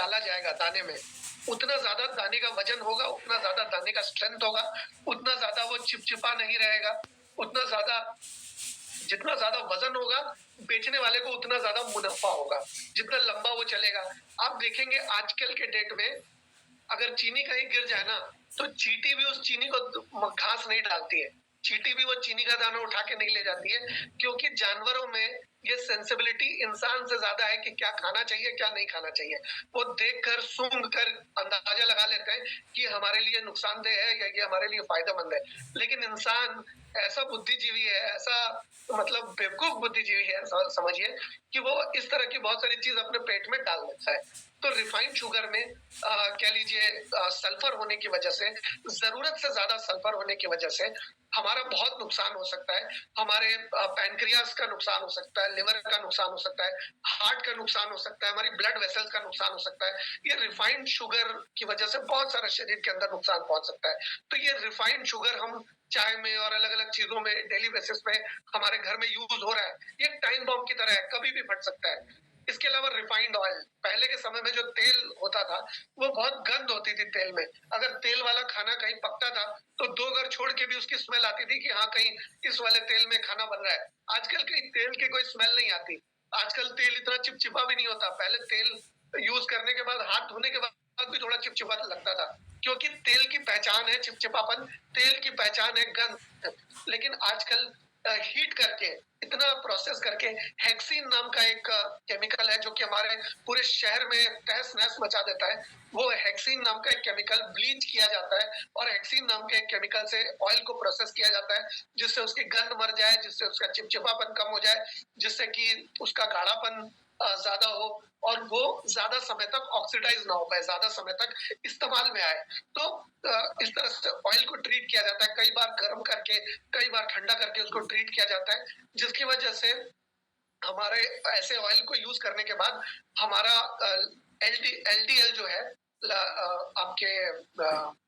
डाला जाएगा दाने में, उतना ज्यादा दाने का वजन होगा, उतना ज्यादा दाने का स्ट्रेंथ होगा, उतना ज्यादा वो चिपचिपा नहीं रहेगा, उतना ज्यादा, जितना ज्यादा वजन होगा बेचने वाले को उतना ज्यादा मुनाफा होगा, जितना लंबा वो चलेगा। आप देखेंगे आजकल के डेट में अगर चीनी कहीं गिर जाए ना, तो चींटी भी उस चीनी को घास नहीं डालती है, चींटी भी वो चीनी का दाना उठा के नहीं ले जाती है, क्योंकि जानवरों में ये सेंसिबिलिटी इंसान से ज्यादा है कि क्या खाना चाहिए क्या नहीं खाना चाहिए। वो देखकर सूंघ कर अंदाजा लगा लेते हैं कि हमारे लिए नुकसानदेह है या ये हमारे लिए फायदेमंद है। लेकिन इंसान ऐसा बुद्धिजीवी है, ऐसा मतलब बेवकूफ बुद्धिजीवी है समझिए, कि वो इस तरह की बहुत सारी चीज अपने पेट में डाल देता है। तो रिफाइंड शुगर में कह लीजिए सल्फर होने की वजह से, जरूरत से ज्यादा सल्फर होने की वजह से हमारा बहुत नुकसान हो सकता है। हमारे पैनक्रियास का नुकसान हो सकता है, लिवर का नुकसान हो सकता है, हार्ट का नुकसान हो सकता है, हमारी ब्लड वेसल्स का नुकसान हो सकता है। ये रिफाइंड शुगर की वजह से बहुत सारा शरीर के अंदर नुकसान पहुंच सकता है। तो ये रिफाइंड शुगर हम चाय में और अलग अलग चीजों में डेली बेसिस पे हमारे घर में यूज हो रहा है, ये टाइम बॉम्ब की तरह है, कभी भी फट सकता है। इसके अलावा रिफाइंड ऑयल, पहले के समय में जो तेल होता था वो बहुत गंध होती थी तेल में। अगर तेल वाला खाना कहीं पकता था तो 2 घर छोड़ के भी उसकी स्मेल आती थी कि हाँ कहीं इस वाले तेल में खाना बन रहा है। आजकल कहीं तेल की कोई स्मेल नहीं आती। आजकल तेल इतना चिपचिपा भी नहीं होता। पहले तेल यूज करने के बाद, हाथ धोने के बाद भी थोड़ा चिपचिपा लगता था, क्योंकि तेल की पहचान है चिपचिपापन, तेल की पहचान है गंध। लेकिन आजकल हीट करके, इतना प्रोसेस करके, हेक्सीन नाम का एक केमिकल है जो कि हमारे पूरे शहर में तहस नहस मचा देता है। वो हेक्सीन नाम का एक केमिकल ब्लीच किया जाता है और हेक्सीन नाम के एक केमिकल से ऑयल को प्रोसेस किया जाता है, जिससे उसकी गंध मर जाए, जिससे उसका चिपचिपापन कम हो जाए, जिससे कि उसका गाढ़ापन ज्यादा हो और वो ज्यादा समय तक ऑक्सीडाइज ना हो पाए, ज्यादा समय तक इस्तेमाल में आए। तो इस तरह से ऑयल को ट्रीट किया जाता है, कई बार गर्म करके, कई बार ठंडा करके उसको ट्रीट किया जाता है, जिसकी वजह से हमारे ऐसे ऑयल को यूज करने के बाद हमारा एलडीएल जो है, आपके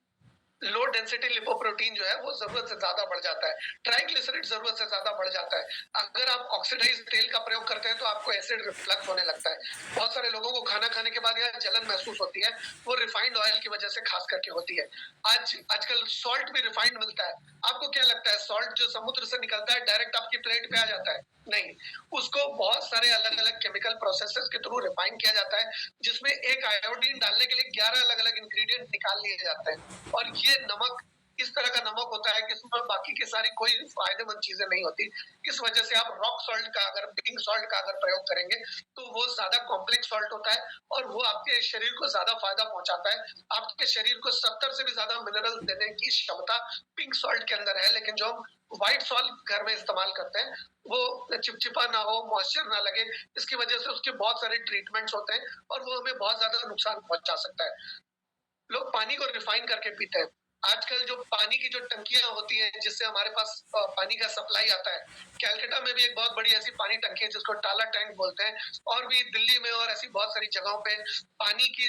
लो डेंसिटी लिपोप्रोटीन जो है वो जरूरत से ज्यादा बढ़ जाता है, ट्राइग्लिसराइड जरूरत से ज्यादा बढ़ जाता है। अगर आप ऑक्सीडाइज तेल का प्रयोग करते हैं तो आपको एसिड रिफ्लक्स होने लगता है। बहुत सारे लोगों को खाना खाने के बाद यह जलन महसूस होती है, वो रिफाइंड ऑयल की वजह से खास करके होती है। आजकल सॉल्ट भी रिफाइंड मिलता है। आपको क्या लगता है सॉल्ट जो समुद्र से निकलता है डायरेक्ट आपकी प्लेट पे आ जाता है? नहीं, उसको बहुत सारे अलग अलग केमिकल प्रोसेसेस के थ्रू रिफाइन किया जाता है, जिसमें एक आयोडीन डालने के लिए 11 अलग अलग इंग्रेडिएंट निकाल लिए जाते हैं। और ये नमक इस तरह का नमक होता है कि इसमें बाकी की सारी कोई फायदेमंद चीजें नहीं होती। इस वजह से आप रॉक सॉल्ट का, अगर पिंक सॉल्ट का अगर प्रयोग करेंगे तो वो ज्यादा कॉम्प्लेक्स सॉल्ट होता है और वो आपके शरीर को ज्यादा फायदा पहुंचाता है। आपके शरीर को 70 से भी ज्यादा मिनरल देने की क्षमता पिंक सॉल्ट के अंदर है। लेकिन जो हम व्हाइट सॉल्ट घर में इस्तेमाल करते हैं वो चिपचिपा ना हो, मॉइस्चर ना लगे, इसकी वजह से उसके बहुत सारे ट्रीटमेंट्स होते हैं और वो हमें बहुत ज्यादा नुकसान पहुंचा सकता है। लोग पानी को रिफाइन करके पीते हैं। आजकल जो पानी की जो टंकियां होती हैं जिससे हमारे पास पानी का सप्लाई आता है, कैलकाटा में भी एक बहुत बड़ी ऐसी पानी टंकी है जिसको टाला टैंक बोलते हैं, और भी दिल्ली में और ऐसी बहुत सारी जगहों पे पानी की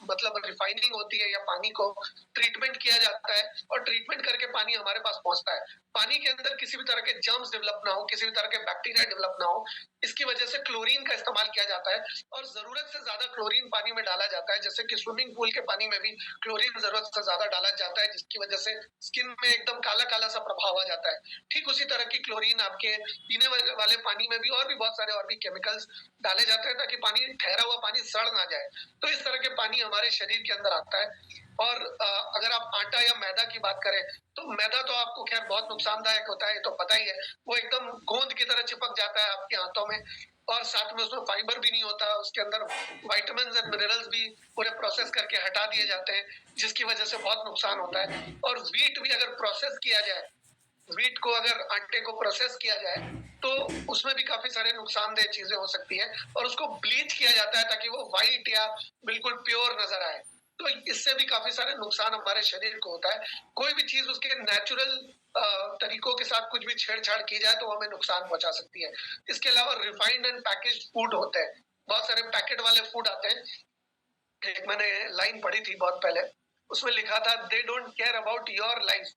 मतलब रिफाइनिंग होती है या पानी को ट्रीटमेंट किया जाता है और ट्रीटमेंट करके पानी हमारे पास पहुंचता है। पानी के अंदर किसी भी तरह के जर्म्स डेवलप ना हो, किसी भी तरह के बैक्टीरिया डेवलप ना हो, इसकी वजह से क्लोरीन का इस्तेमाल किया जाता है और जरूरत से ज्यादा क्लोरीन पानी में डाला जाता है। जैसे कि स्विमिंग पूल के पानी में भी क्लोरीन जरूरत से ज्यादा डाला जाता है, जिसकी वजह से स्किन में एकदम काला काला सा प्रभाव आ जाता है। ठीक उसी तरह की क्लोरीन आपके पीने वाले पानी में भी और भी बहुत सारे और भी केमिकल्स डाले जाते हैं ताकि पानी, ठहरा हुआ पानी सड़ ना जाए। तो इस तरह के पानी हमारे शरीर के अंदर आता है। और अगर आप आटा या मैदा की बात करें तो मैदा तो आपको खैर बहुत नुकसानदायक होता है, ये तो पता ही है। वो एकदम गोंद की तरह चिपक जाता है आपके हाथों में और साथ में उसमें फाइबर भी नहीं होता, उसके अंदर विटामिन्स एंड मिनरल्स भी पूरे प्रोसेस करके हटा दिए जाते हैं, जिसकी वजह से बहुत नुकसान होता है। और व्हीट भी अगर प्रोसेस किया जाए, व्हीट को अगर आटे को प्रोसेस किया जाए तो उसमें भी काफी सारे नुकसानदेह चीजें हो सकती है और उसको ब्लीच किया जाता है ताकि वो व्हाइट या बिल्कुल प्योर नजर आए। तो इससे भी काफी सारे नुकसान हमारे शरीर को होता है। कोई भी चीज उसके नेचुरल तरीकों के साथ कुछ भी छेड़छाड़ की जाए तो हमें नुकसान पहुंचा सकती है। इसके अलावा रिफाइंड एंड पैकेज्ड फूड होते हैं, बहुत सारे पैकेट वाले फूड आते हैं। एक मैंने लाइन पढ़ी थी बहुत पहले, उसमें लिखा था they don't care about your life,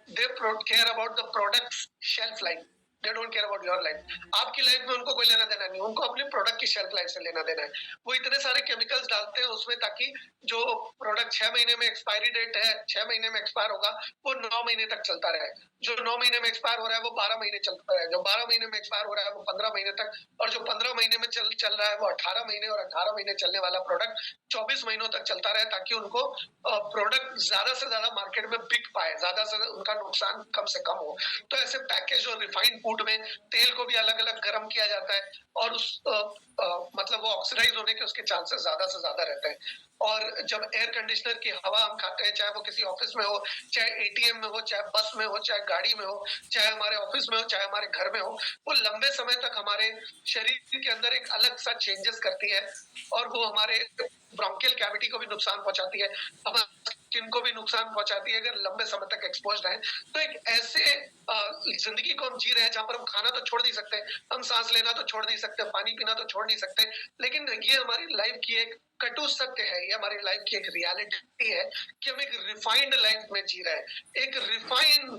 they care about the products shelf life. They don't care about your life. आपकी लाइफ में उनको कोई लेना देना नहीं, उनको अपने प्रोडक्ट की शेल्फ लाइफ से लेना देना है। वो इतने सारे केमिकल्स डालते हैं उसमें ताकि जो प्रोडक्ट 6 महीने में एक्सपायरी डेट है, 6 महीने में एक्सपायर होगा, वो 9 महीने तक चलता रहे। जो 9 महीने में एक्सपायर हो रहा है वो 12 महीने चलता रहे, जो 12 महीने में एक्सपायर हो रहा है वो 15 महीने तक, और जो 15 महीने में चल रहा है वो 18 महीने, और 18 महीने चलने वाला प्रोडक्ट 24 महीनों तक चलता रहे, ताकि उनको प्रोडक्ट ज्यादा से ज्यादा मार्केट में बिक पाए, ज्यादा से उनका नुकसान कम से कम हो। तो ऐसे पैकेज और रिफाइंड फूड में तेल को भी अलग अलग गर्म किया जाता है, और उस मतलब वो ऑक्सीडाइज होने के उसके चांसेस ज्यादा से ज्यादा रहते हैं। और जब एयर कंडीशनर की हवा हम खाते हैं, चाहे वो किसी ऑफिस में हो, चाहे एटीएम में हो, चाहे बस में हो, चाहे गाड़ी में हो, चाहे हमारे ऑफिस में हो, चाहे हमारे घर में हो, वो लंबे समय तक हमारे शरीर के अंदर एक अलग सा चेंजेस करती है, और वो हमारे ब्रोंकियल कैविटी को भी नुकसान पहुंचाती है, हमारे स्किन को भी नुकसान पहुंचाती है अगर लंबे समय तक एक्सपोज रहे। तो एक ऐसे जिंदगी को हम जी रहे हैं जहां पर हम खाना तो छोड़ नहीं सकते, हम सांस लेना तो छोड़ नहीं सकते, पानी पीना तो छोड़ नहीं सकते, लेकिन ये हमारी लाइफ की एक कटु सत्य है, ये हमारी लाइफ की एक रियलिटी है कि हम एक रिफाइंड लाइफ में जी रहे हैं। एक रिफाइंड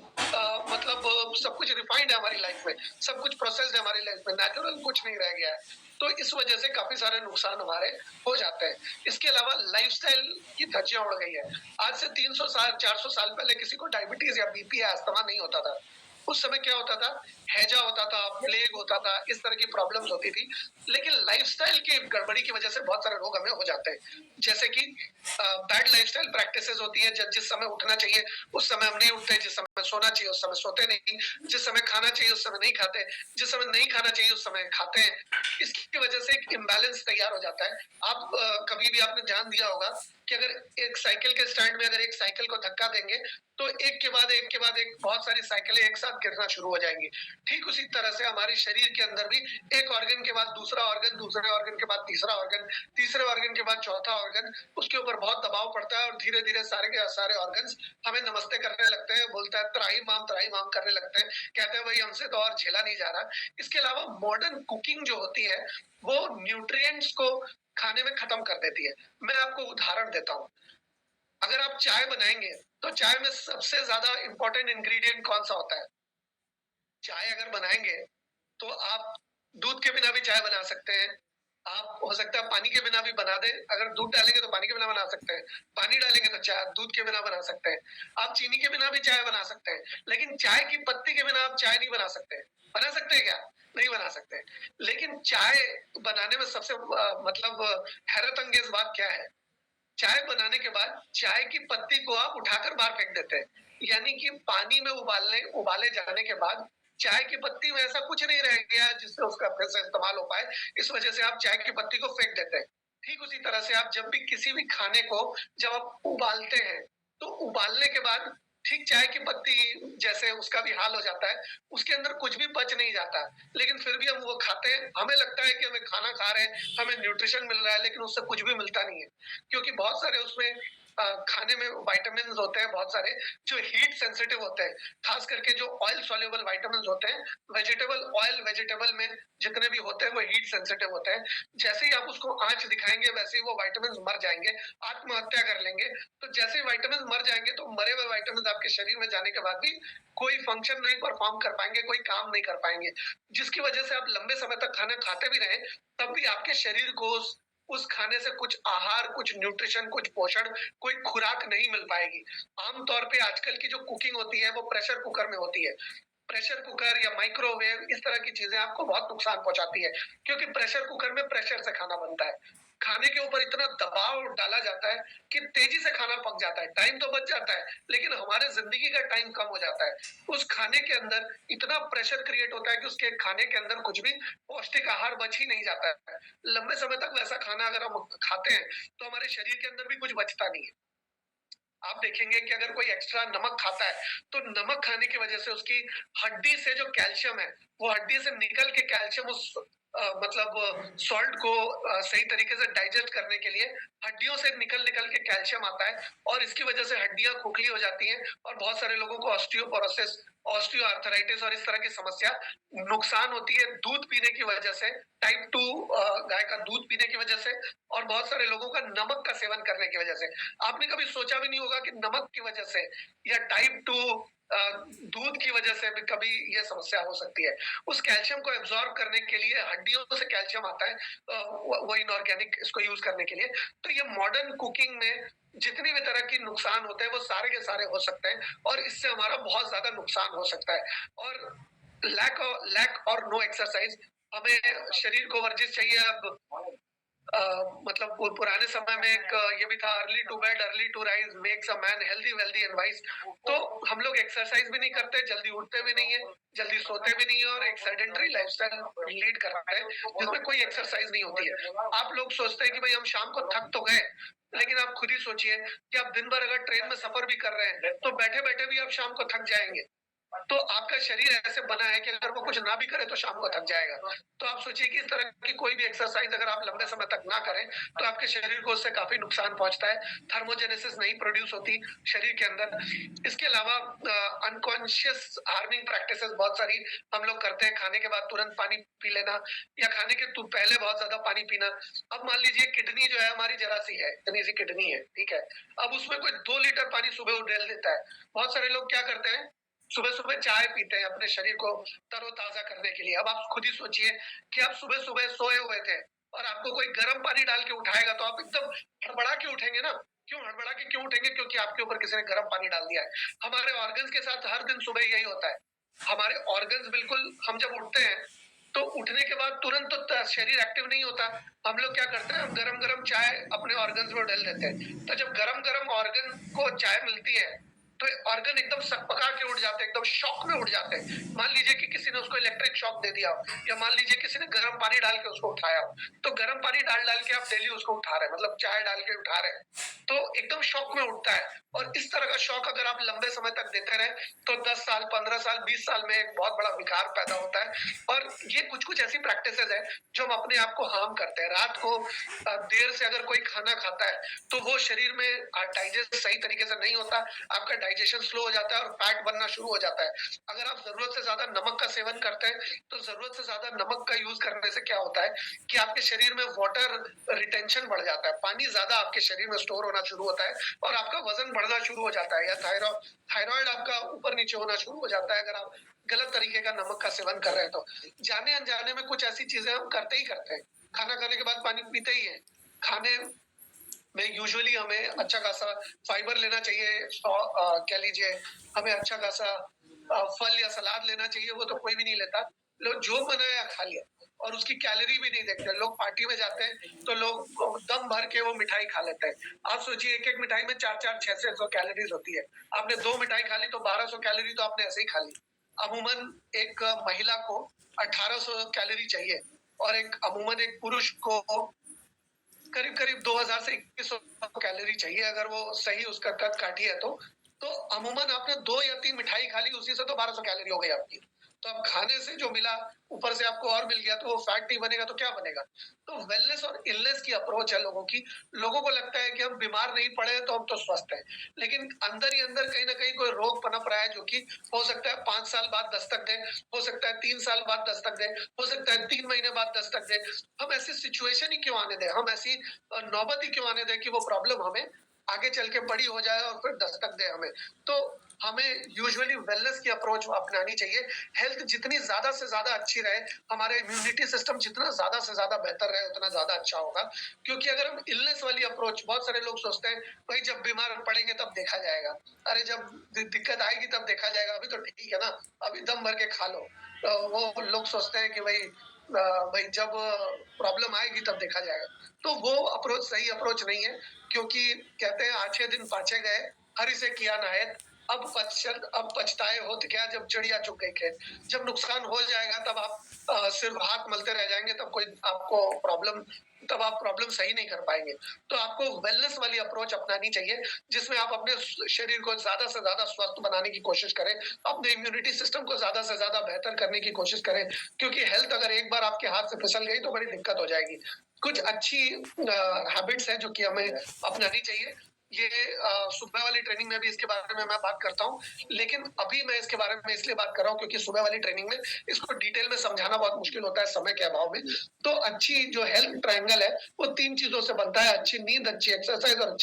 मतलब सब कुछ रिफाइंड है हमारी लाइफ में, सब कुछ प्रोसेस्ड है हमारी लाइफ में, नेचुरल कुछ नहीं रह गया है। तो इस वजह से काफी सारे नुकसान हमारे हो जाते हैं। इसके अलावा लाइफस्टाइल की धज्जियां उड़ गई है। आज से 300 साल 400 साल पहले किसी को डायबिटीज या बीपी या अस्थमा नहीं होता था। उस समय क्या होता था, हैजा होता था, प्लेग होता था, इस तरह की प्रॉब्लम्स होती थी। लेकिन लाइफस्टाइल की गड़बड़ी की वजह से बहुत सारे रोग हमें हो जाते हैं, जैसे कि बैड लाइफस्टाइल प्रैक्टिसेस होती है। जिस समय उठना चाहिए उस समय हम नहीं उठते, जिस समय सोना चाहिए उस समय सोते नहीं, जिस समय खाना चाहिए उस समय नहीं खाते, जिस समय नहीं खाना चाहिए उस समय खाते हैं। इसकी वजह से एक इम्बैलेंस तैयार हो जाता है। आप कभी भी आपने ध्यान दिया होगा कि अगर एक साइकिल के स्टैंड में अगर एक साइकिल को धक्का देंगे तो एक के बाद एक के बाद एक बहुत सारी साइकिलें एक साथ गिरना शुरू हो जाएंगी। ठीक उसी तरह से हमारे शरीर के अंदर भी एक ऑर्गन के बाद दूसरा ऑर्गन, दूसरे ऑर्गन के बाद तीसरा ऑर्गन, तीसरे ऑर्गन के बाद चौथा ऑर्गन, उसके ऊपर बहुत दबाव पड़ता है, और धीरे धीरे सारे के सारे ऑर्गन्स हमें नमस्ते करने लगते हैं, बोलता है त्राही माम करने लगते हैं, कहते हैं भाई हमसे तो और झेला नहीं जा रहा। इसके अलावा मॉडर्न कुकिंग जो होती है वो न्यूट्रिएंट्स को खाने में खत्म कर देती है। मैं आपको उदाहरण देता हूँ। अगर आप चाय बनाएंगे तो चाय में सबसे ज्यादा इंपॉर्टेंट इंग्रेडिएंट कौन सा होता है? चाय अगर बनाएंगे तो आप दूध के बिना भी चाय बना सकते हैं, आप हो सकता है पानी के बिना भी बना दें। अगर दूध डालेंगे तो पानी के बिना बना सकते हैं, पानी डालेंगे तो चाय दूध के बिना बना सकते हैं, आप चीनी के बिना भी चाय बना सकते हैं, लेकिन चाय की पत्ती के बिना आप चाय नहीं बना सकते। बना सकते हैं क्या? नहीं बना सकते। लेकिन चाय बनाने में सबसे मतलब हैरत अंगेज बात क्या है, चाय बनाने के बाद चाय की पत्ती को आप उठाकर बाहर फेंक देते हैं, यानी कि पानी में उबाले जाने के बाद चाय की पत्ती में ऐसा कुछ नहीं रह गया जिससे उसका फिर से इस्तेमाल हो पाए, इस वजह से आप चाय की पत्ती को फेंक देते हैं। ठीक उसी तरह से आप जब भी किसी भी खाने को जब आप उबालते हैं तो उबालने के बाद ठीक चाय की पत्ती जैसे उसका भी हाल हो जाता है, उसके अंदर कुछ भी बच नहीं जाता, लेकिन फिर भी हम वो खाते हैं। हमें लगता है कि हमें खाना खा रहे हैं, हमें न्यूट्रिशन मिल रहा है, लेकिन उससे कुछ भी मिलता नहीं है, क्योंकि बहुत सारे उसमें खाने में विटामिन होते हैं, बहुत सारे जो हीट सेंसिटिव होते हैं, खास करके जो ऑयल सॉल्युबल विटामिन होते हैं। वेजिटेबल में जितने भी होते हैं वो हीट सेंसिटिव होते हैं। जैसे ही आप उसको आंच दिखाएंगे वैसे ही वो विटामिन मर जाएंगे, आत्महत्या कर लेंगे। तो जैसे ही विटामिन मर जाएंगे तो मरे हुए विटामिन आपके शरीर में जाने के बाद भी कोई फंक्शन नहीं परफॉर्म कर पाएंगे, कोई काम नहीं कर पाएंगे, जिसकी वजह से आप लंबे समय तक खाना खाते भी रहे तब भी आपके शरीर को उस खाने से कुछ आहार, कुछ न्यूट्रिशन, कुछ पोषण, कोई खुराक नहीं मिल पाएगी। आमतौर पे आजकल की जो कुकिंग होती है वो प्रेशर कुकर में होती है। प्रेशर कुकर या माइक्रोवेव इस तरह की चीजें आपको बहुत नुकसान पहुंचाती है, क्योंकि प्रेशर कुकर में प्रेशर से खाना बनता है। खाने के ऊपर इतना दबाव डाला जाता है कि तेजी से खाना पक जाता है, टाइम तो बच जाता है लेकिन हमारे जिंदगी का टाइम कम हो जाता है। उस खाने के अंदर इतना प्रेशर क्रिएट होता है कि उसके खाने के अंदर कुछ भी पौष्टिक आहार बच ही नहीं जाता है। लंबे समय तक वैसा खाना अगर हम खाते हैं तो हमारे शरीर के अंदर भी कुछ बचता नहीं है। आप देखेंगे कि अगर कोई एक्स्ट्रा नमक खाता है तो नमक खाने की वजह से उसकी हड्डी से जो कैल्शियम है वो हड्डी से निकल के कैल्शियम उस मतलब सॉल्ट को सही तरीके से डाइजेस्ट करने के लिए हड्डियों से निकल निकल के कैल्शियम आता है, और इसकी वजह से हड्डियां खोखली हो जाती हैं, और बहुत सारे लोगों को ऑस्टियोपोरोसिस, ऑस्टियोआर्थराइटिस और इस तरह की समस्या नुकसान होती है दूध पीने की वजह से, टाइप 2 गाय का दूध पीने की वजह से, और बहुत सारे लोगों का नमक का सेवन करने की वजह से। आपने कभी सोचा भी नहीं होगा कि नमक की वजह से या टाइप 2 दूध की वजह से भी कभी ये समस्या हो सकती है। उस कैल्शियम को एब्जॉर्ब करने के लिए हड्डियों से कैल्शियम आता है, वो इनऑर्गेनिक इसको यूज करने के लिए। तो ये मॉडर्न कुकिंग में जितनी भी तरह की नुकसान होते हैं वो सारे के सारे हो सकते हैं, और इससे हमारा बहुत ज्यादा नुकसान हो सकता है। और लैक और नो एक्सरसाइज, हमें शरीर को वर्जिश चाहिए। अब मतलब पुराने समय में एक ये भी था, early to bed early to rise makes a man healthy wealthy and wise. तो हम लोग एक्सरसाइज भी नहीं करते, जल्दी उठते भी नहीं है, जल्दी सोते भी नहीं है, और एक सेडेंटरी लाइफस्टाइल लीड कर रहे हैं जिसमें कोई एक्सरसाइज नहीं होती है। आप लोग सोचते हैं कि भाई हम शाम को थक तो गए, लेकिन आप खुद ही सोचिए कि आप दिन भर अगर ट्रेन में सफर भी कर रहे हैं तो बैठे बैठे भी आप शाम को थक जाएंगे। तो आपका शरीर ऐसे बना है कि अगर वो कुछ ना भी करे तो शाम को थक जाएगा। तो आप सोचिए कि इस तरह की कोई भी एक्सरसाइज अगर आप लंबे समय तक ना करें तो आपके शरीर को उससे काफी नुकसान पहुंचता है, थर्मोजेनेसिस नहीं प्रोड्यूस होती शरीर के अंदर। इसके अलावा अनकॉन्शियस हार्मिंग प्रैक्टिसेस बहुत सारी हम लोग करते हैं, खाने के बाद तुरंत पानी पी लेना, या खाने के पहले बहुत ज्यादा पानी पीना। अब मान लीजिए किडनी जो है हमारी जरा सी है, इतनी सी किडनी है, ठीक है, अब उसमें कोई 2 लीटर पानी सुबह उड़ेल देता है। बहुत सारे लोग क्या करते हैं, सुबह सुबह चाय पीते हैं अपने शरीर को तरोताजा करने के लिए। अब आप खुद ही सोचिए कि आप सुबह सुबह सोए हुए थे और आपको कोई गर्म पानी डाल के उठाएगा तो आप एकदम हड़बड़ा के उठेंगे ना। क्यों हड़बड़ा के क्यों उठेंगे? क्योंकि आपके ऊपर किसी ने गर्म पानी डाल दिया है। हमारे ऑर्गन्स के साथ हर दिन सुबह यही होता है। हमारे ऑर्गन्स बिल्कुल, हम जब उठते हैं तो उठने के बाद तुरंत तो शरीर एक्टिव नहीं होता। हम लोग क्या करते हैं, हम गरम गरम चाय अपने ऑर्गन्स में डाल देते हैं। तो जब गरम गरम ऑर्गन को चाय मिलती है तो ऑर्गन एकदम सकपका के उठ जाते हैं, एकदम शॉक में उठ जाते हैं। मान लीजिए कि किसी ने उसको इलेक्ट्रिक शॉक दे दिया हो, या मान लीजिए किसी ने गर्म पानी डाल के उसको उठाया हो। तो गर्म पानी डाल डाल के आप डेली उसको उठा रहे हैं, मतलब चाय डाल के उठा रहे हैं, तो एकदम शॉक में उठता है। और इस तरह का शॉक अगर आप लंबे समय तक देते रहे तो 10 साल 15 साल 20 साल में एक बहुत बड़ा विकार पैदा होता है। और ये कुछ कुछ ऐसी प्रैक्टिसेस है जो हम अपने आप को हार्म करते हैं। रात को देर से अगर कोई खाना खाता है तो वो शरीर में डाइजेस्ट सही तरीके से नहीं होता, आपका डाइजेशन स्लो हो जाता है और फैट बनना शुरू हो जाता है। अगर आप जरूरत से ज्यादा नमक का सेवन करते हैं तो जरूरत से ज्यादा नमक का यूज करने से क्या होता है कि आपके शरीर में वाटर रिटेंशन बढ़ जाता है, पानी ज्यादा आपके शरीर में स्टोर होना शुरू होता है और आपका वजन बढ़ना शुरू हो जाता है, या थायराइड आपका ऊपर नीचे होना शुरू हो जाता है अगर आप गलत तरीके का नमक का सेवन कर रहे हैं। तो जाने अनजाने में कुछ ऐसी चीजें हम करते ही करते हैं। खाना खाने के बाद पानी पीते ही है। खाने में यूजुअली हमें अच्छा खासा फाइबर लेना चाहिए, कह लीजिए हमें अच्छा खासा फल या सलाद लेना चाहिए। वो तो कोई भी नहीं लेता, लोग जो बनाया खा लिया और उसकी कैलोरी भी नहीं देखते। लोग पार्टी में जाते हैं तो लोग दम भर के वो मिठाई खा लेते हैं। आप सोचिए एक एक मिठाई में 400-600 कैलोरीज होती है। आपने 2 मिठाई खा ली तो 1200 कैलोरी तो आपने ऐसे ही खा ली। अमूमन एक महिला को 1800 कैलोरी चाहिए, और अमूमन एक पुरुष को करीब करीब 2000 से 2100 कैलोरी चाहिए, अगर वो सही उसका कद काठी है तो अमूमन आपने 2 या 3 मिठाई खा ली, उसी से तो 1200 कैलोरी हो गई आपकी। तो अब खाने से जो मिला ऊपर से आपको और मिल गया, तो वो फैट नहीं बनेगा तो क्या बनेगा? तो वेलनेस और इलनेस की अप्रोच है लोगों की। लोगों को लगता है कि हम बीमार नहीं पड़े हैं तो हम तो स्वस्थ हैं, लेकिन अंदर ही अंदर कहीं ना कहीं कोई रोग पनप रहा है जो कि हो सकता है 5 साल बाद दस्तक दे, हो सकता है 3 साल बाद दस्तक दे, हो सकता है 3 महीने बाद दस्तक दे। हम ऐसी सिचुएशन ही क्यों आने दें, हम ऐसी नौबत ही क्यों आने दें कि वो प्रॉब्लम हमें आगे चल के बड़ी हो जाए और फिर दस्तक दे हमें। तो हमें यूजुअली वेलनेस की अप्रोच अपनानी चाहिए। हेल्थ जितनी ज्यादा से ज्यादा अच्छी रहे, हमारे इम्यूनिटी सिस्टम जितना ज्यादा से ज्यादा बेहतर रहे, उतना ज्यादा अच्छा होगा। क्योंकि अगर हम इलनेस वाली अप्रोच, बहुत सारे लोग सोचते हैं भाई जब बीमार पड़ेंगे तब देखा जाएगा, अरे जब दिक्कत आएगी तब देखा जाएगा, अभी तो ठीक है ना, अभी दम भर के खा लो। तो वो लोग सोचते हैं कि भाई जब प्रॉब्लम आएगी तब देखा जाएगा। तो वो अप्रोच सही अप्रोच नहीं है, क्योंकि कहते हैं आछे दिन पाछे गए, हरि से किया नायत, अब पछताए होत क्या जब चिड़िया चुग गई खेत। जब नुकसान हो जाएगा तब आप सिर्फ हाथ मलते रह जाएंगे, तब आप प्रॉब्लम सही नहीं कर पाएंगे। तो आपको वेलनेस वाली अप्रोच अपनानी चाहिए, जिसमें आप अपने शरीर को ज्यादा से ज्यादा स्वस्थ बनाने की कोशिश करें, अपने इम्यूनिटी सिस्टम को ज्यादा से ज्यादा बेहतर करने की कोशिश करें। क्योंकि हेल्थ अगर एक बार आपके हाथ से फिसल गई तो बड़ी दिक्कत हो जाएगी। कुछ अच्छी हैबिट्स हैं जो कि हमें अपनानी चाहिए। ये सुबह वाली ट्रेनिंग में भी इसके बारे में मैं बात करता हूँ, लेकिन अभी मैं इसके बारे में इसलिए बात कर रहा हूँ क्योंकि सुबह वाली ट्रेनिंग में इसको डिटेल में समझाना बहुत मुश्किल होता है समय के अभाव में। तो अच्छी जो हेल्थ ट्रायंगल है वो 3 चीजों से बनता है, अच्छी नींद, अच्छी एक्सरसाइज और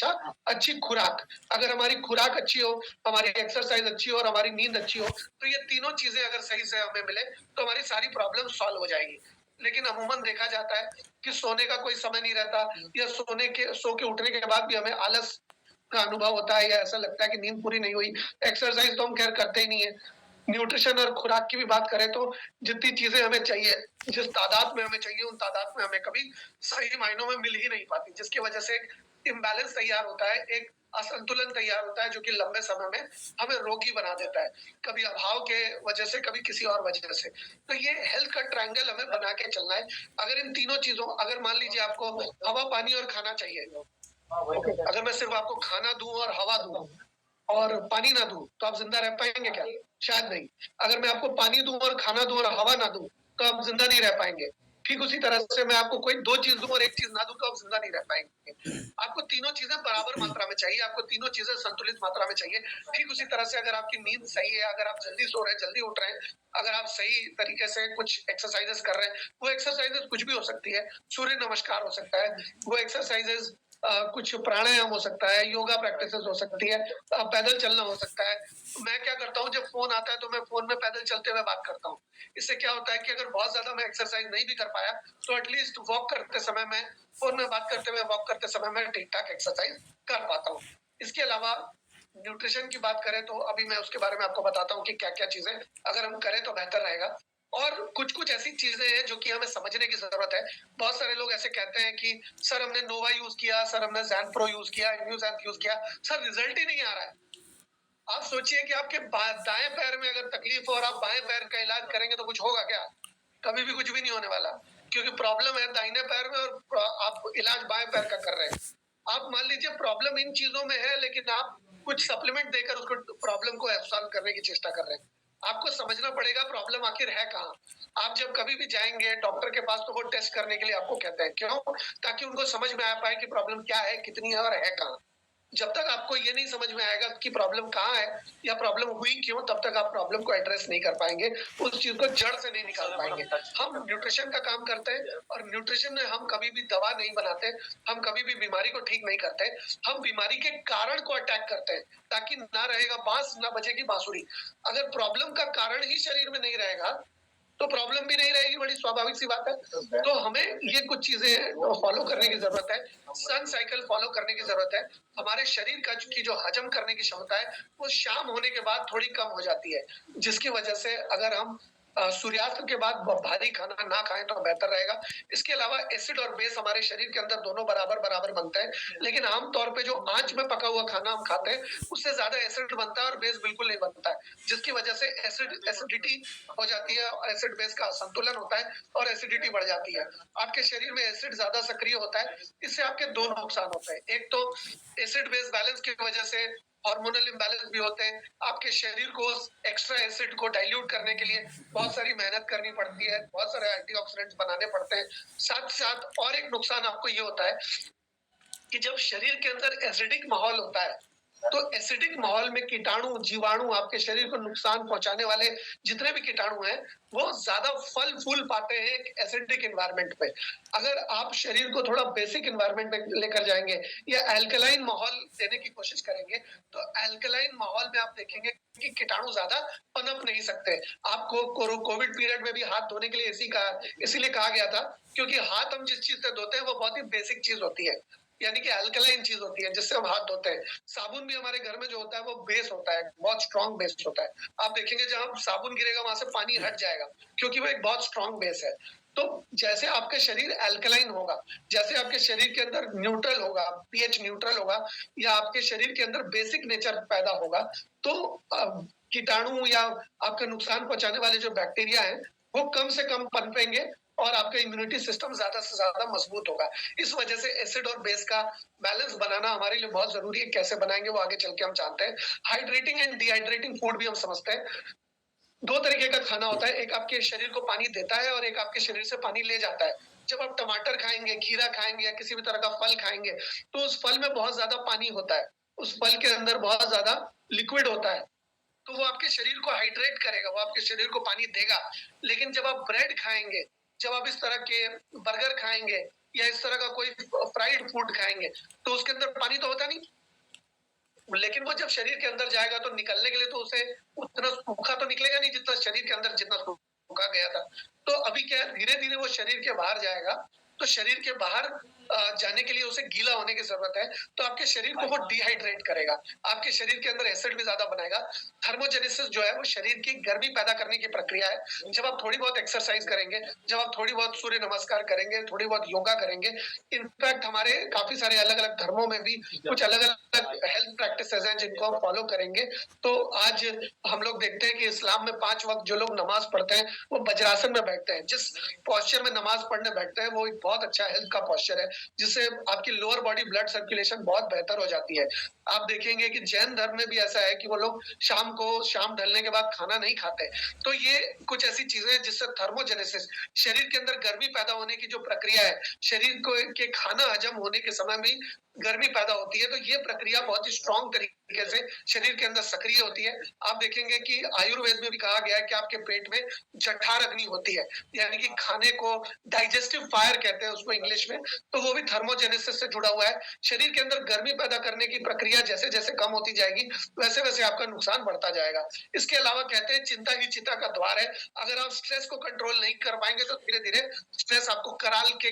अच्छी खुराक। अगर हमारी खुराक अच्छी हो, हमारी एक्सरसाइज अच्छी हो और हमारी नींद अच्छी हो, तो ये तीनों चीजें अगर सही से हमें मिले तो हमारी सारी प्रॉब्लम सॉल्व हो जाएगी। लेकिन अमूमन देखा जाता है कि सोने का कोई समय नहीं रहता, या सो के उठने के बाद भी हमें आलस का अनुभव होता है, या ऐसा लगता है कि नींद पूरी नहीं हुई। एक्सरसाइज तो हम खैर करते ही नहीं है। न्यूट्रिशन और खुराक की भी बात करें तो जितनी चीजें हमें चाहिए, जिस तादाद में हमें चाहिए, उन तादाद में हमें कभी सही मायनों में मिल ही नहीं पाती, जिसकी वजह से एक इम्बैलेंस तैयार होता है, एक असंतुलन तैयार होता है, जो कि लंबे समय में हमें रोगी बना देता है, कभी अभाव के वजह से, कभी किसी और वजह से। तो ये हेल्थ का ट्रायंगल हमें बना के चलना है। अगर इन तीनों चीजों, अगर मान लीजिए आपको हवा, पानी और खाना चाहिए, अगर मैं सिर्फ आपको खाना दूं और हवा दूं और पानी ना दूं, तो आप जिंदा रह पाएंगे क्या? शायद नहीं। अगर मैं आपको पानी दूं और खाना दूं और हवा ना दूं, तो आप जिंदा नहीं रह पाएंगे। ठीक उसी तरह से मैं आपको कोई 2 चीज दूं और 1 चीज ना दूं, तो आप जिंदा नहीं रह पाएंगे। आपको तीनों चीजें बराबर मात्रा में चाहिए, आपको तीनों चीजें संतुलित मात्रा में चाहिए। ठीक उसी तरह से अगर आपकी नींद सही है, अगर आप जल्दी सो रहे हैं, जल्दी उठ रहे हैं, अगर आप सही तरीके से कुछ एक्सरसाइजेस कर रहे हैं, वो एक्सरसाइजेस कुछ भी हो सकती है, सूर्य नमस्कार हो सकता है, वो एक्सरसाइजेस कुछ प्राणायाम हो सकता है, योगा प्रैक्टिसेस हो सकती है, पैदल चलना हो सकता है। मैं क्या करता हूँ, जब फोन आता है तो मैं फोन में पैदल चलते हुए बात करता हूँ। इससे क्या होता है कि अगर बहुत ज्यादा मैं एक्सरसाइज नहीं भी कर पाया, तो एटलीस्ट वॉक करते समय मैं, फोन में बात करते हुए वॉक करते समय मैं ठीक ठाक एक्सरसाइज कर पाता हूँ। इसके अलावा न्यूट्रिशन की बात करें तो अभी मैं उसके बारे में आपको बताता हूँ कि क्या क्या चीजें अगर हम करें तो बेहतर रहेगा। और कुछ कुछ ऐसी चीजें हैं जो कि हमें समझने की जरूरत है। बहुत सारे लोग ऐसे कहते हैं कि सर हमने नोवा यूज किया, सर हमने जैन प्रो यूज किया, इम्यूजैन यूज किया, सर रिजल्ट ही नहीं आ रहा है। आप सोचिए कि आपके दाएं पैर में अगर तकलीफ हो और आप बाएं पैर का इलाज करेंगे तो कुछ होगा क्या? कभी भी कुछ भी नहीं होने वाला, क्योंकि प्रॉब्लम है दाहिने पैर में और आप इलाज बाएं पैर का कर रहे हैं। आप मान लीजिए प्रॉब्लम इन चीजों में है, लेकिन आप कुछ सप्लीमेंट देकर उसको प्रॉब्लम को सॉल्व करने की चेष्टा कर रहे हैं। आपको समझना पड़ेगा प्रॉब्लम आखिर है कहाँ। आप जब कभी भी जाएंगे डॉक्टर के पास तो वो टेस्ट करने के लिए आपको कहते हैं, क्यों? ताकि उनको समझ में आ पाए कि प्रॉब्लम क्या है, कितनी है और है कहाँ। जब तक आपको ये नहीं समझ में आएगा कि प्रॉब्लम कहाँ है या प्रॉब्लम हुई क्यों, तब तक आप प्रॉब्लम को एड्रेस नहीं कर पाएंगे, उस चीज को जड़ से नहीं निकाल पाएंगे। हम न्यूट्रिशन का काम करते हैं, और न्यूट्रिशन में हम कभी भी दवा नहीं बनाते, हम कभी भी बीमारी को ठीक नहीं करते, हम बीमारी के कारण को अटैक करते हैं, ताकि ना रहेगा बांस ना बजेगी बांसुरी। अगर प्रॉब्लम का कारण ही शरीर में नहीं रहेगा तो प्रॉब्लम भी नहीं रहेगी, बड़ी स्वाभाविक सी बात है। तो हमें ये कुछ चीजें फॉलो करने की जरूरत है, सन साइकिल फॉलो करने की जरूरत है। हमारे शरीर का की जो हजम करने की क्षमता है वो शाम होने के बाद थोड़ी कम हो जाती है, जिसकी वजह से अगर हम सूर्यास्त के बाद भारी खाना ना खाएं तो बेहतर रहेगा। इसके अलावा एसिड और बेस हमारे शरीर के अंदर दोनों बराबर बराबर बनते हैं, लेकिन आमतौर पे जो आंच में पका हुआ खाना हम खाते हैं उससे ज्यादा एसिड बनता है और बेस बिल्कुल नहीं बनता है, जिसकी वजह से एसिडिटी हो जाती है, एसिड बेस का संतुलन होता है और एसिडिटी बढ़ जाती है। आपके शरीर में एसिड ज्यादा सक्रिय होता है, इससे आपके दो नुकसान होते हैं। एक तो एसिड बेस बैलेंस की वजह से हार्मोनल इम्बैलेंस भी होते हैं। आपके शरीर को एक्स्ट्रा एसिड को डाइल्यूट करने के लिए बहुत सारी मेहनत करनी पड़ती है, बहुत सारे एंटीऑक्सीडेंट्स बनाने पड़ते हैं। साथ साथ और एक नुकसान आपको ये होता है कि जब शरीर के अंदर एसिडिक माहौल होता है, तो एसिडिक माहौल में कीटाणु, जीवाणु, आपके शरीर को नुकसान पहुंचाने वाले जितने भी कीटाणु हैं, वो ज्यादा फल फूल पाते हैं एक एसिडिक एनवायरनमेंट पे। अगर आप शरीर को थोड़ा बेसिक एनवायरनमेंट में लेकर जाएंगे या एल्कलाइन माहौल देने की कोशिश करेंगे, तो एल्कलाइन माहौल में आप देखेंगे कि कीटाणु ज्यादा पनप नहीं सकते। आपको कोविड पीरियड में भी हाथ धोने के लिए इसीलिए कहा गया था, क्योंकि हाथ हम जिस चीज से धोते हैं वो बहुत ही बेसिक चीज होती है, यानी कि अल्कलाइन चीज होती है जिससे हम हाथ धोते हैं। साबुन भी हमारे घर में जो होता है वो बेस होता है, बहुत स्ट्रॉन्ग बेस होता है। आप देखेंगे जहां साबुन गिरेगा वहां से पानी हट जाएगा, क्योंकि वो एक बहुत स्ट्रॉन्ग बेस है। तो जैसे आपका शरीर अल्कलाइन होगा, जैसे आपके शरीर के अंदर न्यूट्रल होगा, पीएच न्यूट्रल होगा, या आपके शरीर के अंदर बेसिक नेचर पैदा होगा, तो कीटाणु या आपके नुकसान पहुंचाने वाले जो बैक्टीरिया हैं वो कम से कम पनपेंगे और आपका इम्यूनिटी सिस्टम ज्यादा से ज्यादा मजबूत होगा। इस वजह से एसिड और बेस का बैलेंस बनाना हमारे लिए बहुत जरूरी है। कैसे बनाएंगे वो आगे चल के हम जानते हैं। हाइड्रेटिंग एंड डिहाइड्रेटिंग फूड भी हम समझते हैं। 2 तरीके का खाना होता है, एक आपके शरीर को पानी देता है और एक आपके शरीर से पानी ले जाता है। जब आप टमाटर खाएंगे, खीरा खाएंगे या किसी भी तरह का फल खाएंगे, तो उस फल में बहुत ज्यादा पानी होता है, उस फल के अंदर बहुत ज्यादा लिक्विड होता है, तो वो आपके शरीर को हाइड्रेट करेगा, वो आपके शरीर को पानी देगा। लेकिन जब आप ब्रेड खाएंगे, जब आप इस तरह के बर्गर खाएंगे या इस तरह का कोई फ्राइड फूड खाएंगे, तो उसके अंदर पानी तो होता नहीं, लेकिन वो जब शरीर के अंदर जाएगा तो निकलने के लिए तो उसे उतना सूखा तो निकलेगा नहीं जितना शरीर के अंदर जितना सूखा गया था। तो अभी क्या है, धीरे धीरे वो शरीर के बाहर जाएगा, तो शरीर के बाहर जाने के लिए उसे गीला होने की जरूरत है, तो आपके शरीर को वो डिहाइड्रेट करेगा, आपके शरीर के अंदर एसिड भी ज्यादा बनाएगा। थर्मोजेनेसिस जो है वो शरीर की गर्मी पैदा करने की प्रक्रिया है। जब आप थोड़ी बहुत एक्सरसाइज करेंगे, जब आप थोड़ी बहुत सूर्य नमस्कार करेंगे, थोड़ी बहुत योगा करेंगे, इनफैक्ट हमारे काफी सारे अलग अलग धर्मों में भी कुछ अलग अलग हेल्थ प्रैक्टिसेस हैं जिनको हम फॉलो करेंगे। तो आज हम लोग देखते हैं कि इस्लाम में 5 वक्त जो लोग नमाज पढ़ते हैं वो वज्रासन में बैठते हैं। जिस पॉस्चर में नमाज पढ़ने बैठते हैं वो एक बहुत अच्छा हेल्थ का पॉस्चर है, जिससे आपकी लोअर बॉडी ब्लड सर्कुलेशन बहुत बेहतर हो जाती है। आप देखेंगे कि जैन धर्म में भी ऐसा है कि वो लोग शाम ढलने के बाद खाना नहीं खाते। तो ये कुछ ऐसी चीजें हैं जिससे थर्मोजेनेसिस, शरीर के अंदर गर्मी पैदा होने की जो प्रक्रिया है, शरीर को के खाना हजम होने के समय में गर्मी पैदा होती है, तो ये प्रक्रिया बहुत ही स्ट्रॉन्ग तरीके से शरीर के अंदर सक्रिय होती है। आप देखेंगे कि आयुर्वेद में भी कहा गया है कि आपके पेट में जठर अग्नि होती है, यानी कि खाने को डाइजेस्टिव फायर कहते हैं उसको इंग्लिश में, तो वो भी थर्मोजेनेसिस से जुड़ा हुआ है। शरीर के अंदर गर्मी पैदा करने की प्रक्रिया जैसे जैसे कम होती जाएगी वैसे वैसे आपका नुकसान बढ़ता जाएगा। इसके अलावा कहते हैं चिंता ही चिता का द्वार है। अगर आप स्ट्रेस को कंट्रोल नहीं कर पाएंगे तो धीरे धीरे स्ट्रेस आपको काल के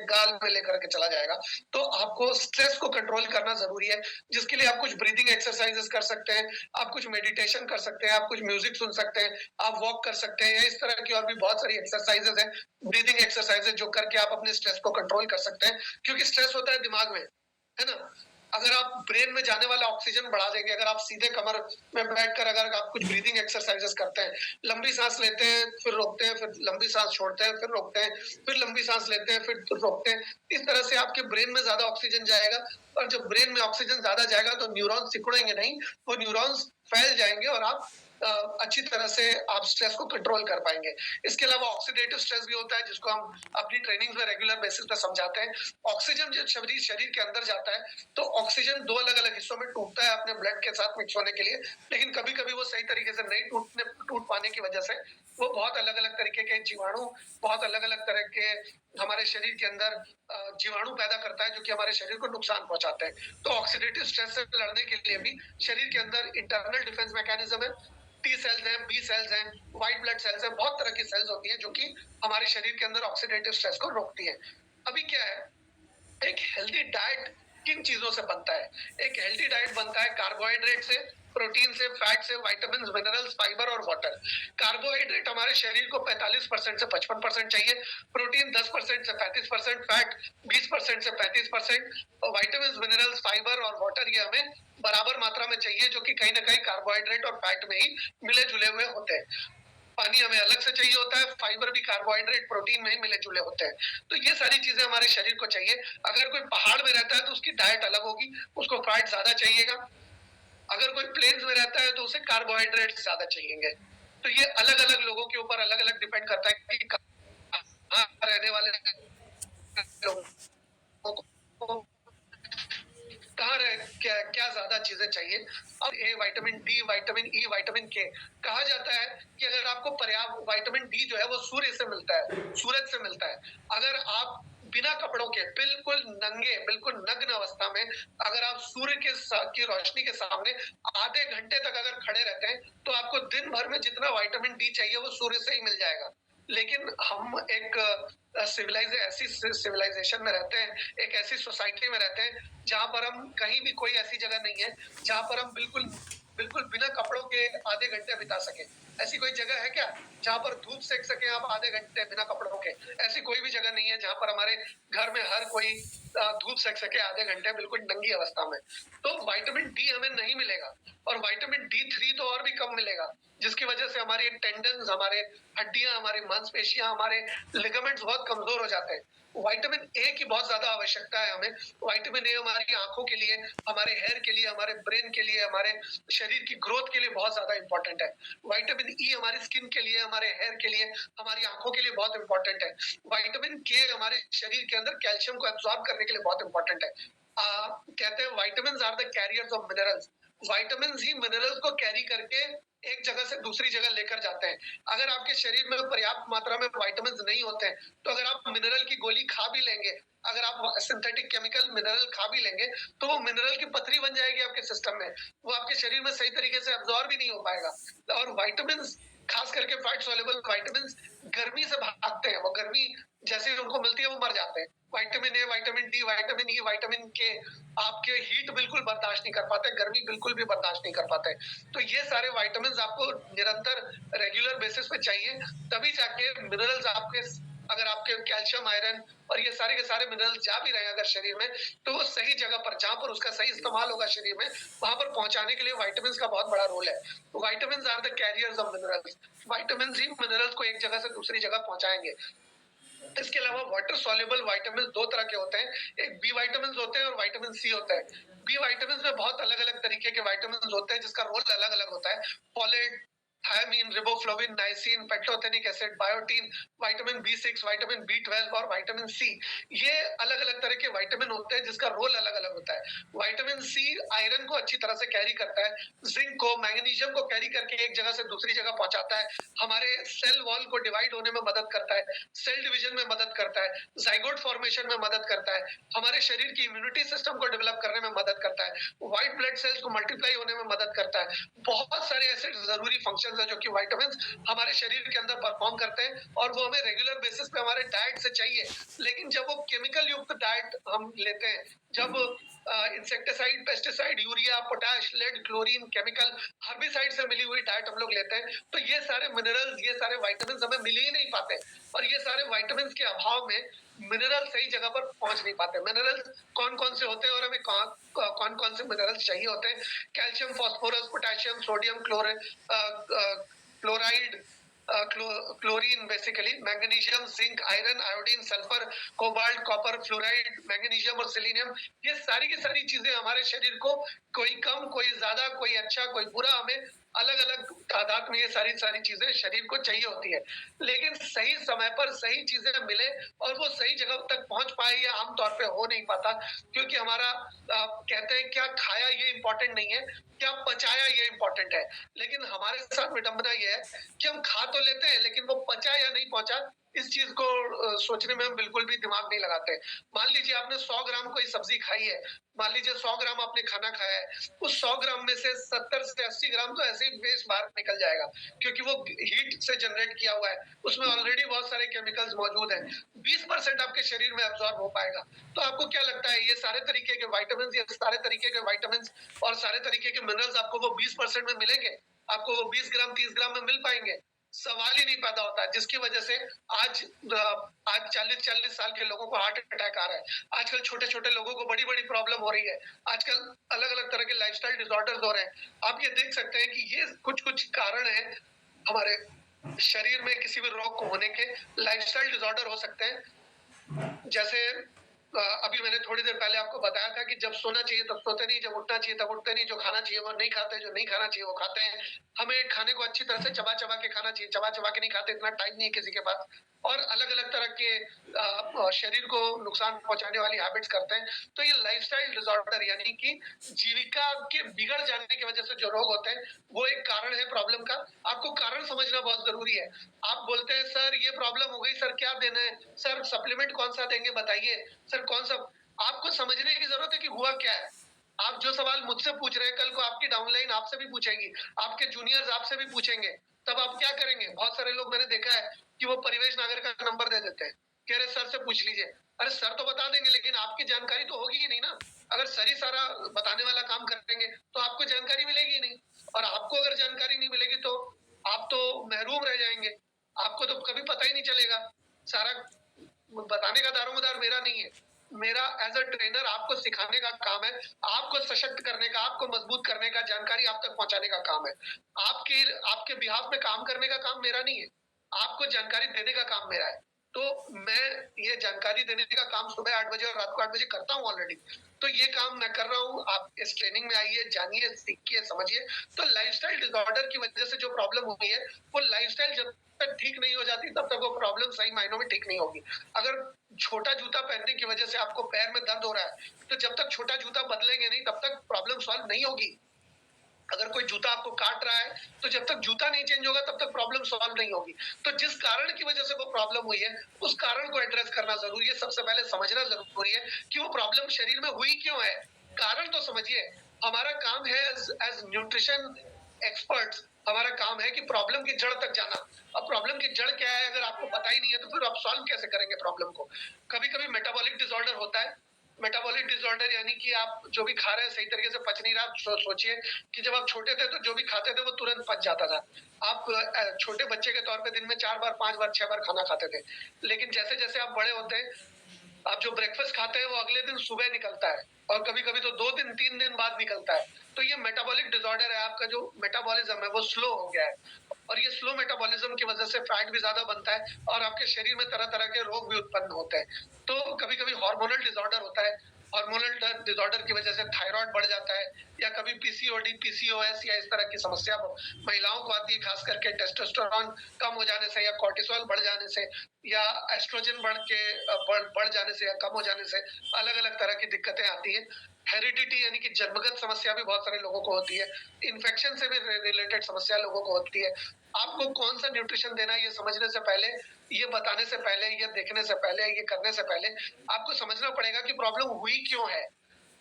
गाल में लेकर के चला जाएगा। तो आपको स्ट्रेस को कंट्रोल करना जरूरी है, जिसके लिए आप कुछ ब्रीदिंग एक्सरसाइजेस कर सकते हैं, आप कुछ मेडिटेशन कर सकते हैं, आप कुछ म्यूजिक सुन सकते हैं, आप वॉक कर सकते हैं, या इस तरह की और भी बहुत सारी एक्सरसाइजेस हैं, ब्रीदिंग एक्सरसाइजेस, जो करके आप अपने स्ट्रेस को कंट्रोल कर सकते हैं। क्योंकि स्ट्रेस होता है दिमाग में, है ना। अगर आप ब्रेन में जाने वाला ऑक्सीजन बढ़ा देंगे, अगर आप सीधे कमर में बैठकर अगर आप कुछ ब्रीदिंग एक्सरसाइजेस करते हैं, लंबी सांस लेते हैं फिर रोकते हैं, फिर लंबी सांस छोड़ते हैं फिर रोकते हैं, फिर लंबी सांस लेते हैं फिर रोकते हैं, इस तरह से आपके ब्रेन में ज्यादा ऑक्सीजन जाएगा। और जब ब्रेन में ऑक्सीजन ज्यादा जाएगा तो न्यूरॉन्स सिकुड़ेंगे नहीं, वो न्यूरॉन्स फैल जाएंगे और आप अच्छी तरह से आप स्ट्रेस को कंट्रोल कर पाएंगे। इसके अलावा ऑक्सीडेटिव स्ट्रेस भी होता है, जिसको हम अपनी ट्रेनिंग में रेगुलर बेसिस पे समझाते हैं। ऑक्सीजन जब शरीर के अंदर जाता है तो ऑक्सीजन 2 अलग अलग हिस्सों में टूटता है अपने ब्लड के साथ मिक्स होने के लिए, लेकिन कभी कभी वो सही तरीके से नहीं टूट पाने की वजह से वो बहुत अलग अलग तरीके के जीवाणु, बहुत अलग अलग तरह के हमारे शरीर के अंदर जीवाणु पैदा करता है, जो कि हमारे शरीर को नुकसान पहुंचाते हैं। तो ऑक्सीडेटिव स्ट्रेस से लड़ने के लिए भी शरीर के अंदर इंटरनल डिफेंस मैकेनिज्म है, टी सेल्स हैं, बी सेल्स हैं, व्हाइट ब्लड सेल्स हैं, बहुत तरह की सेल्स होती हैं जो कि हमारे शरीर के अंदर ऑक्सीडेटिव स्ट्रेस को रोकती है। अभी क्या है, एक हेल्दी डाइट किन चीजों से बनता है? एक हेल्दी डाइट बनता है कार्बोहाइड्रेट से, प्रोटीन से, फैट से, विटामिन, मिनरल्स, फाइबर और वाटर। कार्बोहाइड्रेट हमारे शरीर को 45% से 55% चाहिए, प्रोटीन 10% से 35%, फैट 20% से 35%, और विटामिन, मिनरल्स, फाइबर और वाटर ये हमें बराबर मात्रा में चाहिए, जो कि कहीं ना कहीं कार्बोहाइड्रेट और फैट में ही मिले जुले हुए होते हैं। पानी हमें अलग से चाहिए होता है, फाइबर भी कार्बोहाइड्रेट प्रोटीन में ही मिले जुले होते हैं। तो ये सारी चीजें हमारे शरीर को चाहिए। अगर कोई पहाड़ में रहता है तो उसकी डाइट अलग होगी, उसको फैट ज्यादा चाहिएगा। अगर कोई प्लेन्स में रहता है तो उसे कार्बोहाइड्रेट ज्यादा चाहिएंगे। तो ये अलग अलग लोगों के ऊपर अलग अलग डिपेंड करता है कि कहाँ रहने वाले लोगों को कहाँ रहे, क्या क्या ज्यादा चीजें चाहिए। और A vitamin D, vitamin E, vitamin के, कहा जाता है कि अगर आपको पर्याप्त विटामिन डी जो है वो सूर्य से मिलता है, सूरज से मिलता है। अगर आप बिना कपड़ों के बिल्कुल नंगे, बिल्कुल नग्न अवस्था में अगर आप सूर्य की रोशनी के सामने आधे घंटे तक अगर खड़े रहते हैं तो आपको दिन भर में जितना विटामिन डी चाहिए वो सूर्य से ही मिल जाएगा। लेकिन हम एक ऐसी सिविलाइजेशन में रहते हैं, एक ऐसी सोसाइटी में रहते हैं जहां पर हम कहीं भी, कोई ऐसी जगह नहीं है जहां पर हम बिल्कुल बिल्कुल बिना कपड़ों के आधे घंटे बिता सके। ऐसी कोई जगह है क्या जहां पर धूप सेक सके आप आधे घंटे बिना कपड़ों के? ऐसी कोई भी जगह नहीं है जहां पर हमारे घर में हर कोई धूप सेक सके आधे घंटे बिल्कुल नंगी अवस्था में। तो विटामिन डी हमें नहीं मिलेगा, और विटामिन D3 तो और भी कम मिलेगा, जिसकी वजह से हमारी टेंडन्स, हमारे हड्डियां, हमारी मांसपेशियां, हमारे लिगामेंट्स बहुत कमजोर हो जाते हैं। विटामिन ए की बहुत ज्यादा आवश्यकता है हमें। विटामिन ए हमारी आंखों के लिए, हमारे हेयर के लिए, हमारे ब्रेन के लिए, हमारे शरीर की ग्रोथ के लिए बहुत ज्यादा इंपॉर्टेंट है। विटामिन ई हमारी स्किन के लिए, हमारे हेयर के लिए, हमारी आंखों के लिए बहुत इंपॉर्टेंट है। विटामिन के हमारे शरीर के अंदर कैल्शियम को एब्जॉर्ब करने के लिए बहुत इंपॉर्टेंट है। कहते हैं vitamin are the carriers of minerals. Vitamin ही मिनरल्स को कैरी करके एक जगह से दूसरी जगह लेकर जाते हैं। अगर आपके शरीर में पर्याप्त मात्रा में विटामिन नहीं होते हैं, तो अगर आप मिनरल की गोली खा भी लेंगे, अगर आप सिंथेटिक केमिकल मिनरल खा भी लेंगे, तो वो मिनरल की पथरी बन जाएगी आपके सिस्टम में, वो आपके शरीर में सही तरीके से अब्जॉर्ब भी नहीं हो पाएगा। और विटामिन, खास करके फैट सोल्यूबल विटामिन, गर्मी से भागते हैं। वो गर्मी जैसे ही उनको मिलती है वो मर जाते हैं। Vitamin A, vitamin D, vitamin E, vitamin के आपके हीट बिल्कुल बर्दाश्त नहीं कर पाते, गर्मी बिल्कुल भी बर्दाश्त नहीं कर पाते। तो ये सारे विटामिन आपको निरंतर रेगुलर बेसिस पे चाहिए, तभी जाके मिनरल्स आपके, अगर आपके कैल्शियम, आयरन और ये सारे के सारे मिनरल्स जा भी रहे हैं अगर शरीर में, तो वो सही जगह पर, जहां पर उसका सही इस्तेमाल होगा शरीर में, वहां पर पहुंचाने के लिए विटामिन का बहुत बड़ा रोल है। Vitamin are the carriers of minerals. Vitamin ही मिनरल्स को एक जगह से दूसरी जगह पहुंचाएंगे। इसके अलावा वाटर सॉल्युबल विटामिन दो तरह के होते हैं, एक बी विटामिन होते हैं और विटामिन सी होता है। बी विटामिन में बहुत अलग अलग तरीके के विटामिन होते हैं जिसका रोल अलग अलग होता है। Folate, thymine, रिबोफ्लोविन, niacin, pantothenic acid, biotin, vitamin B6, vitamin B12 और विटामिन सी, ये अलग अलग तरह के विटामिन होते हैं जिसका रोल अलग अलग होता है। विटामिन सी आयरन को अच्छी तरह से कैरी करता है, जिंक को, मैग्नीशियम को कैरी करके एक जगह से दूसरी जगह पहुंचाता है, हमारे सेल वॉल को डिवाइड होने में मदद करता है, सेल डिवीजन में मदद करता है, जाइगोट फॉर्मेशन में मदद करता है, हमारे शरीर की इम्यूनिटी सिस्टम को डेवलप करने में मदद करता है, व्हाइट ब्लड सेल्स को मल्टीप्लाई होने में मदद करता है। बहुत सारे ऐसे जरूरी फंक्शंस है जो कि विटामिन हमारे शरीर के अंदर परफॉर्म करते हैं और वो हमें रेगुलर बेसिस पे हमारे डाइट से चाहिए। लेकिन जब वो केमिकल युक्त डाइट हम लेते हैं, जब insecticide, pesticide, urea, potash, lead, chlorine, chemical, herbicide से मिली हुई डाइट हम लोग लेते हैं, तो ये सारे मिनरल्स, ये सारे विटामिन हमें मिल ही नहीं पाते। और ये सारे विटामिन के अभाव में मिनरल सही जगह पर पहुंच नहीं पाते। मिनरल्स कौन कौन से होते हैं और हमें कौन कौन से मिनरल्स चाहिए होते हैं? Calcium, phosphorus, potassium, sodium, chloride, chlorine, basically magnesium, zinc, iron, iodine, sulphur, cobalt, copper, fluoride, magnesium और सेलेनियम, ये सारी की सारी चीजें हमारे शरीर को, कोई कम, कोई ज्यादा, कोई अच्छा, कोई बुरा, हमें अलग अलग तादाद में ये सारी सारी चीजें शरीर को चाहिए होती है। लेकिन सही समय पर सही चीजें मिले और वो सही जगह तक पहुंच पाए, ये आमतौर पे हो नहीं पाता, क्योंकि हमारा कहते हैं क्या खाया ये इंपॉर्टेंट नहीं है, क्या पचाया ये इंपॉर्टेंट है। लेकिन हमारे साथ विडंबना ये है कि हम खा तो लेते हैं, लेकिन वो पचा या नहीं पहुंचा, इस चीज को सोचने में हम बिल्कुल भी दिमाग नहीं लगाते। मान लीजिए आपने 100 ग्राम कोई सब्जी खाई है, मान लीजिए 100 ग्राम आपने खाना खाया है, उस 100 ग्राम में से 70 से 80 ग्राम तो ऐसे ही वेस्ट बाहर निकल जाएगा, क्योंकि वो हीट से जनरेट किया हुआ है, उसमें ऑलरेडी बहुत सारे केमिकल्स मौजूद हैं। 20% आपके शरीर में अब्सॉर्ब हो पाएगा। तो आपको क्या लगता है, ये सारे तरीके के विटामिन, ये सारे तरीके के विटामिन और सारे तरीके के मिनरल्स आपको वो 20% में मिलेंगे? आपको वो 20 ग्राम 30 ग्राम में मिल पाएंगे? सवाल ही नहीं पैदा होता, जिसकी वजह से आज 40-40 साल के लोगों को हार्ट अटैक आ रहा है। आजकल छोटे छोटे लोगों को बड़ी बड़ी प्रॉब्लम हो रही है। आजकल अलग अलग तरह के लाइफस्टाइल डिसऑर्डर्स हो रहे हैं। आप ये देख सकते हैं कि ये कुछ कुछ कारण है हमारे शरीर में किसी भी रोग को होने के। लाइफस्टाइल डिसऑर्डर हो सकते हैं, जैसे अभी मैंने थोड़ी देर पहले आपको बताया था कि जब सोना चाहिए तब सोते नहीं, जब उठना चाहिए तब उठते नहीं, जो खाना चाहिए वो नहीं खाते, जो नहीं खाना चाहिए वो खाते हैं। हमें खाने को अच्छी तरह से चबा चबा के खाना चाहिए, चबा चबा के नहीं खाते, इतना टाइम नहीं है किसी के पास। और अलग अलग तरह के शरीर को नुकसान पहुंचाने वाली हैबिट्स करते हैं। तो ये लाइफस्टाइल डिसऑर्डर, यानी कि जीविका के बिगड़ जाने की वजह से जो रोग होते हैं, वो एक कारण है प्रॉब्लम का। आपको कारण समझना बहुत जरूरी है। आप बोलते हैं सर ये प्रॉब्लम हो गई, सर क्या देना है, सर सप्लीमेंट कौन सा देंगे बताइए, सर कौन सा। आपको समझने की जरूरत है कि हुआ क्या है। आप जो सवाल मुझसे पूछ रहे हैं, कल को आपकी डाउनलाइन आपसे भी पूछेगी, आपके जूनियर्स आपसे भी पूछेंगे, तब आप क्या करेंगे? बहुत सारे लोग मैंने देखा है कि वो परिवेश नागर का नंबर दे देते हैं, कह रहे सर से पूछ लीजिए। अरे सर तो बता देंगे, लेकिन आपकी जानकारी तो होगी ही नहीं ना। अगर सर ही सारा बताने वाला काम करेंगे तो आपको जानकारी मिलेगी ही नहीं। और आपको अगर जानकारी नहीं मिलेगी तो आप तो महरूम रह जाएंगे, आपको तो कभी पता ही नहीं चलेगा। सारा बताने का दारोमदार मेरा नहीं है, मेरा एज अ ट्रेनर आपको सिखाने का काम है, आपको सशक्त करने का, आपको मजबूत करने का, जानकारी आप तक पहुंचाने का काम है। आपके बिहाफ में काम करने का काम मेरा नहीं है, आपको जानकारी देने का काम मेरा है। तो मैं ये जानकारी देने का काम सुबह 8 बजे और रात को 8 बजे करता हूँ ऑलरेडी। तो ये काम मैं कर रहा हूँ, आप इस ट्रेनिंग में आइए, जानिए, सीखिए, समझिए। तो लाइफस्टाइल डिसऑर्डर की वजह से जो प्रॉब्लम हुई है, वो लाइफस्टाइल जब तक ठीक नहीं हो जाती तब तक वो प्रॉब्लम सही मायनों में ठीक नहीं होगी। अगर छोटा जूता पहनने की वजह से आपको पैर में दर्द हो रहा है, तो जब तक छोटा जूता बदलेंगे नहीं तब तक प्रॉब्लम सॉल्व नहीं होगी। अगर कोई जूता आपको काट रहा है, तो जब तक जूता नहीं चेंज होगा तब तक प्रॉब्लम सॉल्व नहीं होगी। तो जिस कारण की वजह से वो प्रॉब्लम हुई है, उस कारण को एड्रेस करना जरूरी है। सबसे पहले समझना जरूरी है कि वो प्रॉब्लम शरीर में हुई क्यों है। कारण तो समझिए। हमारा काम है एज न्यूट्रिशन एक्सपर्ट्स, हमारा काम है कि प्रॉब्लम की जड़ तक जाना। अब प्रॉब्लम की जड़ क्या है अगर आपको पता ही नहीं है, तो फिर आप सॉल्व कैसे करेंगे प्रॉब्लम को। कभी कभी मेटाबॉलिक डिसऑर्डर होता है। मेटाबॉलिक डिसऑर्डर यानी कि आप जो भी खा रहे हैं सही तरीके से पच नहीं रहा। सोचिए कि जब आप छोटे थे तो जो भी खाते थे वो तुरंत पच जाता था। आप छोटे बच्चे के तौर पे दिन में 4 बार 5 बार 6 बार खाना खाते थे। लेकिन जैसे जैसे आप बड़े होते हैं, आप जो ब्रेकफास्ट खाते हैं वो अगले दिन सुबह निकलता है, और कभी कभी तो 2 दिन 3 दिन बाद निकलता है। तो ये मेटाबॉलिक डिसऑर्डर है। आपका जो मेटाबॉलिज्म है वो स्लो हो गया है, और ये स्लो मेटाबॉलिज्म की वजह से फैट भी ज्यादा बनता है और आपके शरीर में तरह तरह के रोग भी उत्पन्न होते हैं। तो कभी कभी हार्मोनल डिसऑर्डर होता है। हार्मोनल डिसऑर्डर की वजह से थायराइड बढ़ जाता है, या कभी पीसीओडी, पीसीओएस या इस तरह की समस्या महिलाओं को आती है, खास करके टेस्टोस्टेरोन कम हो जाने से, या कोर्टिसोल बढ़ जाने से, या एस्ट्रोजन बढ़ जाने से या कम हो जाने से अलग अलग तरह की दिक्कतें आती हैं। हेरिडिटी यानी कि जन्मगत समस्या भी बहुत सारे लोगों को होती है। इन्फेक्शन से भी रिलेटेड समस्या लोगों को होती है। आपको कौन सा न्यूट्रिशन देना है ये समझने से पहले, ये बताने से पहले, ये देखने से पहले, ये करने से पहले आपको समझना पड़ेगा कि प्रॉब्लम हुई क्यों है।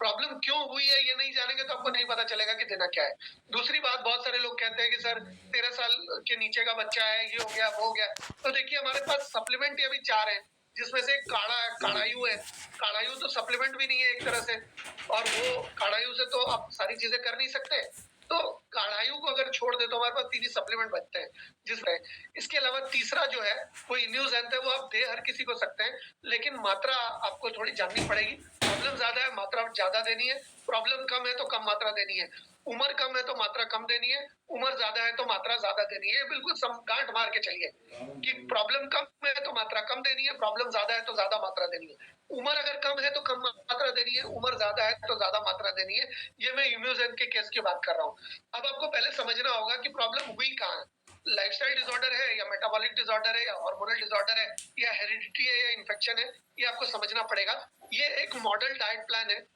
प्रॉब्लम क्यों हुई है ये नहीं जानेंगे तो आपको नहीं पता चलेगा कि देना क्या है। दूसरी बात, बहुत सारे लोग कहते हैं कि सर 13 साल के नीचे का बच्चा है, ये हो गया वो हो गया। तो देखिए हमारे पास सप्लीमेंट अभी 4 हैं, जिसमें से काढ़ायु है। काढ़ायु तो सप्लीमेंट भी नहीं है एक तरह से, और वो काढ़ायु से तो आप सारी चीजें कर नहीं सकते। तो काढ़ायु को अगर छोड़ दे तो हमारे पास 3 ही सप्लीमेंट बचते हैं जिसमें। इसके अलावा तीसरा जो है वो इम्यूजेंट है, वो आप दे हर किसी को सकते हैं, लेकिन मात्रा आपको थोड़ी जाननी पड़ेगी। प्रॉब्लम ज्यादा है, मात्रा ज्यादा देनी है। प्रॉब्लम कम है तो कम मात्रा देनी है। उम्र कम है तो मात्रा कम देनी है। उम्र ज्यादा है तो मात्रा ज्यादा देनी है। बिल्कुल गांठ मार के चलिए कि प्रॉब्लम कम है तो मात्रा कम देनी है, प्रॉब्लम ज्यादा है तो ज्यादा मात्रा देनी है। उम्र अगर कम है तो कम मात्रा देनी है, उम्र ज्यादा है तो ज्यादा मात्रा देनी है। ये मैं इम्यूजेन के केस की बात कर रहा हूँ। अब आपको पहले समझना होगा कि प्रॉब्लम हुई कहाँ है। लाइफस्टाइल डिसऑर्डर है, या मेटाबॉलिक डिसऑर्डर है, या हार्मोनल डिसऑर्डर है, या हेरिडिटी है, या इन्फेक्शन है, ये आपको समझना पड़ेगा। ये एक मॉडल डाइट प्लान है